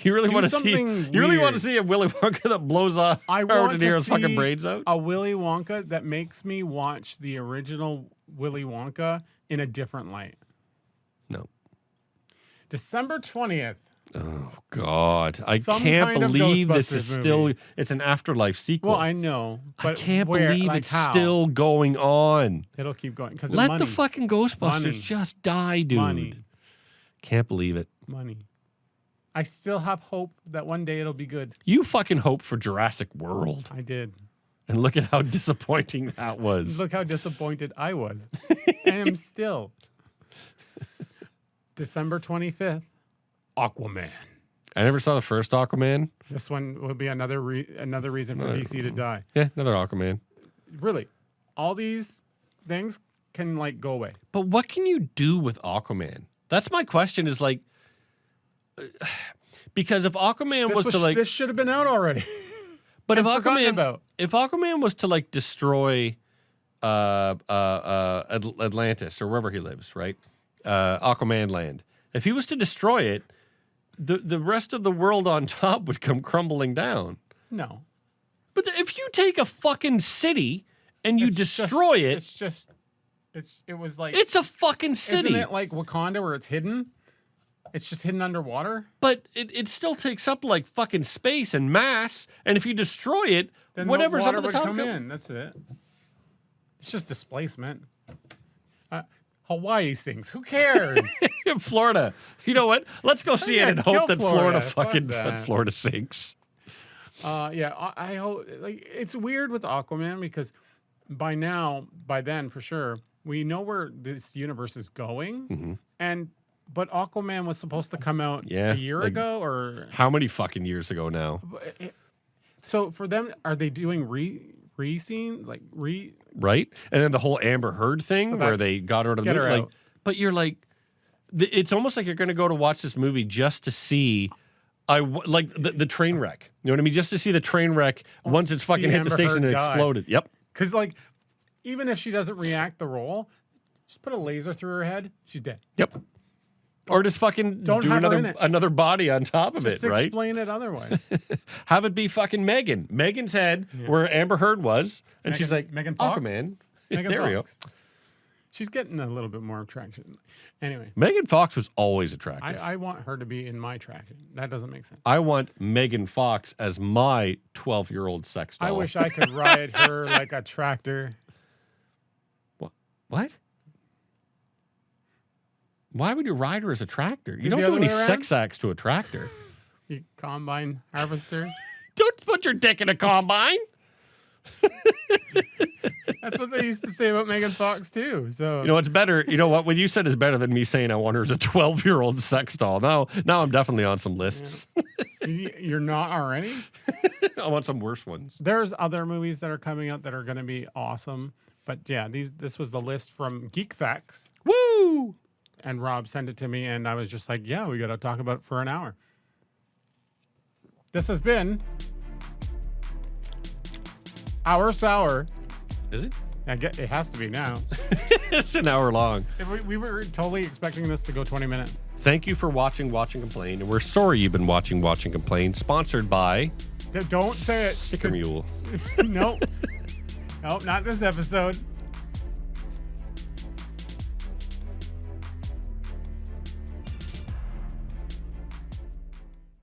[SPEAKER 1] you really want to see?
[SPEAKER 2] something
[SPEAKER 1] You really want
[SPEAKER 2] weird.
[SPEAKER 1] to see a Willy Wonka that blows off
[SPEAKER 2] I
[SPEAKER 1] Robert
[SPEAKER 2] want
[SPEAKER 1] De
[SPEAKER 2] to
[SPEAKER 1] Niro's fucking
[SPEAKER 2] see
[SPEAKER 1] braids out?
[SPEAKER 2] a Willy Wonka that makes me watch the original Willy Wonka in a different light.
[SPEAKER 1] No.
[SPEAKER 2] December 20th.
[SPEAKER 1] Oh God, I
[SPEAKER 2] Some
[SPEAKER 1] can't
[SPEAKER 2] kind of
[SPEAKER 1] believe this
[SPEAKER 2] Ghostbusters
[SPEAKER 1] is
[SPEAKER 2] movie.
[SPEAKER 1] still. It's an afterlife sequel.
[SPEAKER 2] Well, I know, but
[SPEAKER 1] I can't
[SPEAKER 2] where,
[SPEAKER 1] believe
[SPEAKER 2] like
[SPEAKER 1] it's
[SPEAKER 2] how?
[SPEAKER 1] still going on.
[SPEAKER 2] It'll keep going because
[SPEAKER 1] Let
[SPEAKER 2] money.
[SPEAKER 1] the fucking Ghostbusters
[SPEAKER 2] Money.
[SPEAKER 1] just die, dude.
[SPEAKER 2] Money.
[SPEAKER 1] Can't believe it.
[SPEAKER 2] Money. I still have hope that one day it'll be good.
[SPEAKER 1] You fucking hope for Jurassic World,
[SPEAKER 2] I did.
[SPEAKER 1] and look at how disappointing that was.
[SPEAKER 2] Look how disappointed I was. I am still. December 25th, Aquaman.
[SPEAKER 1] I never saw the first Aquaman.
[SPEAKER 2] This one will be another reason for DC to die.
[SPEAKER 1] Yeah, another Aquaman.
[SPEAKER 2] Really, all these things can like go away.
[SPEAKER 1] But what can you do with Aquaman? That's my question. Is like, because if Aquaman was to like,
[SPEAKER 2] this should have been out already.
[SPEAKER 1] but if Aquaman was to like destroy Atlantis or wherever he lives, right? Aquaman land. If he was to destroy it, the rest of the world on top would come crumbling down.
[SPEAKER 2] No.
[SPEAKER 1] But if you take a fucking city and you destroy it,
[SPEAKER 2] it was like,
[SPEAKER 1] it's a fucking city.
[SPEAKER 2] Isn't it like Wakanda where it's hidden? It's just hidden underwater.
[SPEAKER 1] But it still takes up like fucking space and mass. And if you destroy it,
[SPEAKER 2] then
[SPEAKER 1] whatever's
[SPEAKER 2] water
[SPEAKER 1] up at the
[SPEAKER 2] would
[SPEAKER 1] top
[SPEAKER 2] come in. That's it. It's just displacement. Hawaii sinks. Who cares?
[SPEAKER 1] Florida. You know what? Let's go see it and hope that Florida fucking Florida sinks.
[SPEAKER 2] I hope. Like, it's weird with Aquaman because by then for sure, we know where this universe is going, but Aquaman was supposed to come out a year ago, or
[SPEAKER 1] how many fucking years ago now?
[SPEAKER 2] So for them, are they doing re-scenes
[SPEAKER 1] right? And then the whole Amber Heard thing where they got her out of the movie. Like, but you're like, it's almost like you're going to go to watch this movie just to see. Like the train wreck. You know what I mean? Just to see the train wreck once it's fucking hit the station and exploded. Yep.
[SPEAKER 2] Because like, even if she doesn't react the role, just put a laser through her head, she's dead.
[SPEAKER 1] Yep. Or just fucking do another body on top of
[SPEAKER 2] just
[SPEAKER 1] it, right?
[SPEAKER 2] Explain it otherwise.
[SPEAKER 1] Have it be fucking Megan. Megan's head where Amber Heard was, and she's like,
[SPEAKER 2] Megan Fox?
[SPEAKER 1] Aquaman.
[SPEAKER 2] Megan
[SPEAKER 1] there
[SPEAKER 2] Fox.
[SPEAKER 1] we go.
[SPEAKER 2] She's getting a little bit more traction. Anyway.
[SPEAKER 1] Megan Fox was always attractive.
[SPEAKER 2] I want her to be in my traction. That doesn't make sense.
[SPEAKER 1] I want Megan Fox as my 12-year-old sex doll.
[SPEAKER 2] I wish I could ride her like a tractor.
[SPEAKER 1] What? Why would you ride her as a tractor? You don't do any sex acts to a tractor.
[SPEAKER 2] You combine harvester.
[SPEAKER 1] Don't put your dick in a combine.
[SPEAKER 2] That's what they used to say about Megan Fox too. So
[SPEAKER 1] you know what's better? You know what you said is better than me saying I want her as a 12-year-old sex doll. Now I'm definitely on some lists.
[SPEAKER 2] Yeah. You're not already?
[SPEAKER 1] I want some worse ones.
[SPEAKER 2] There's other movies that are coming out that are going to be awesome. But yeah, this was the list from Geek Facts.
[SPEAKER 1] Woo!
[SPEAKER 2] And Rob sent it to me, and I was just like, yeah, we got to talk about it for an hour. This has been Our Sour.
[SPEAKER 1] Is it?
[SPEAKER 2] It has to be now.
[SPEAKER 1] It's an hour long.
[SPEAKER 2] We were totally expecting this to go 20 minutes.
[SPEAKER 1] Thank you for watching Watch and Complain. And we're sorry you've been watching Watch and Complain. Sponsored by...
[SPEAKER 2] Don't say it.
[SPEAKER 1] Sticker Mule.
[SPEAKER 2] Nope. Nope, not this episode.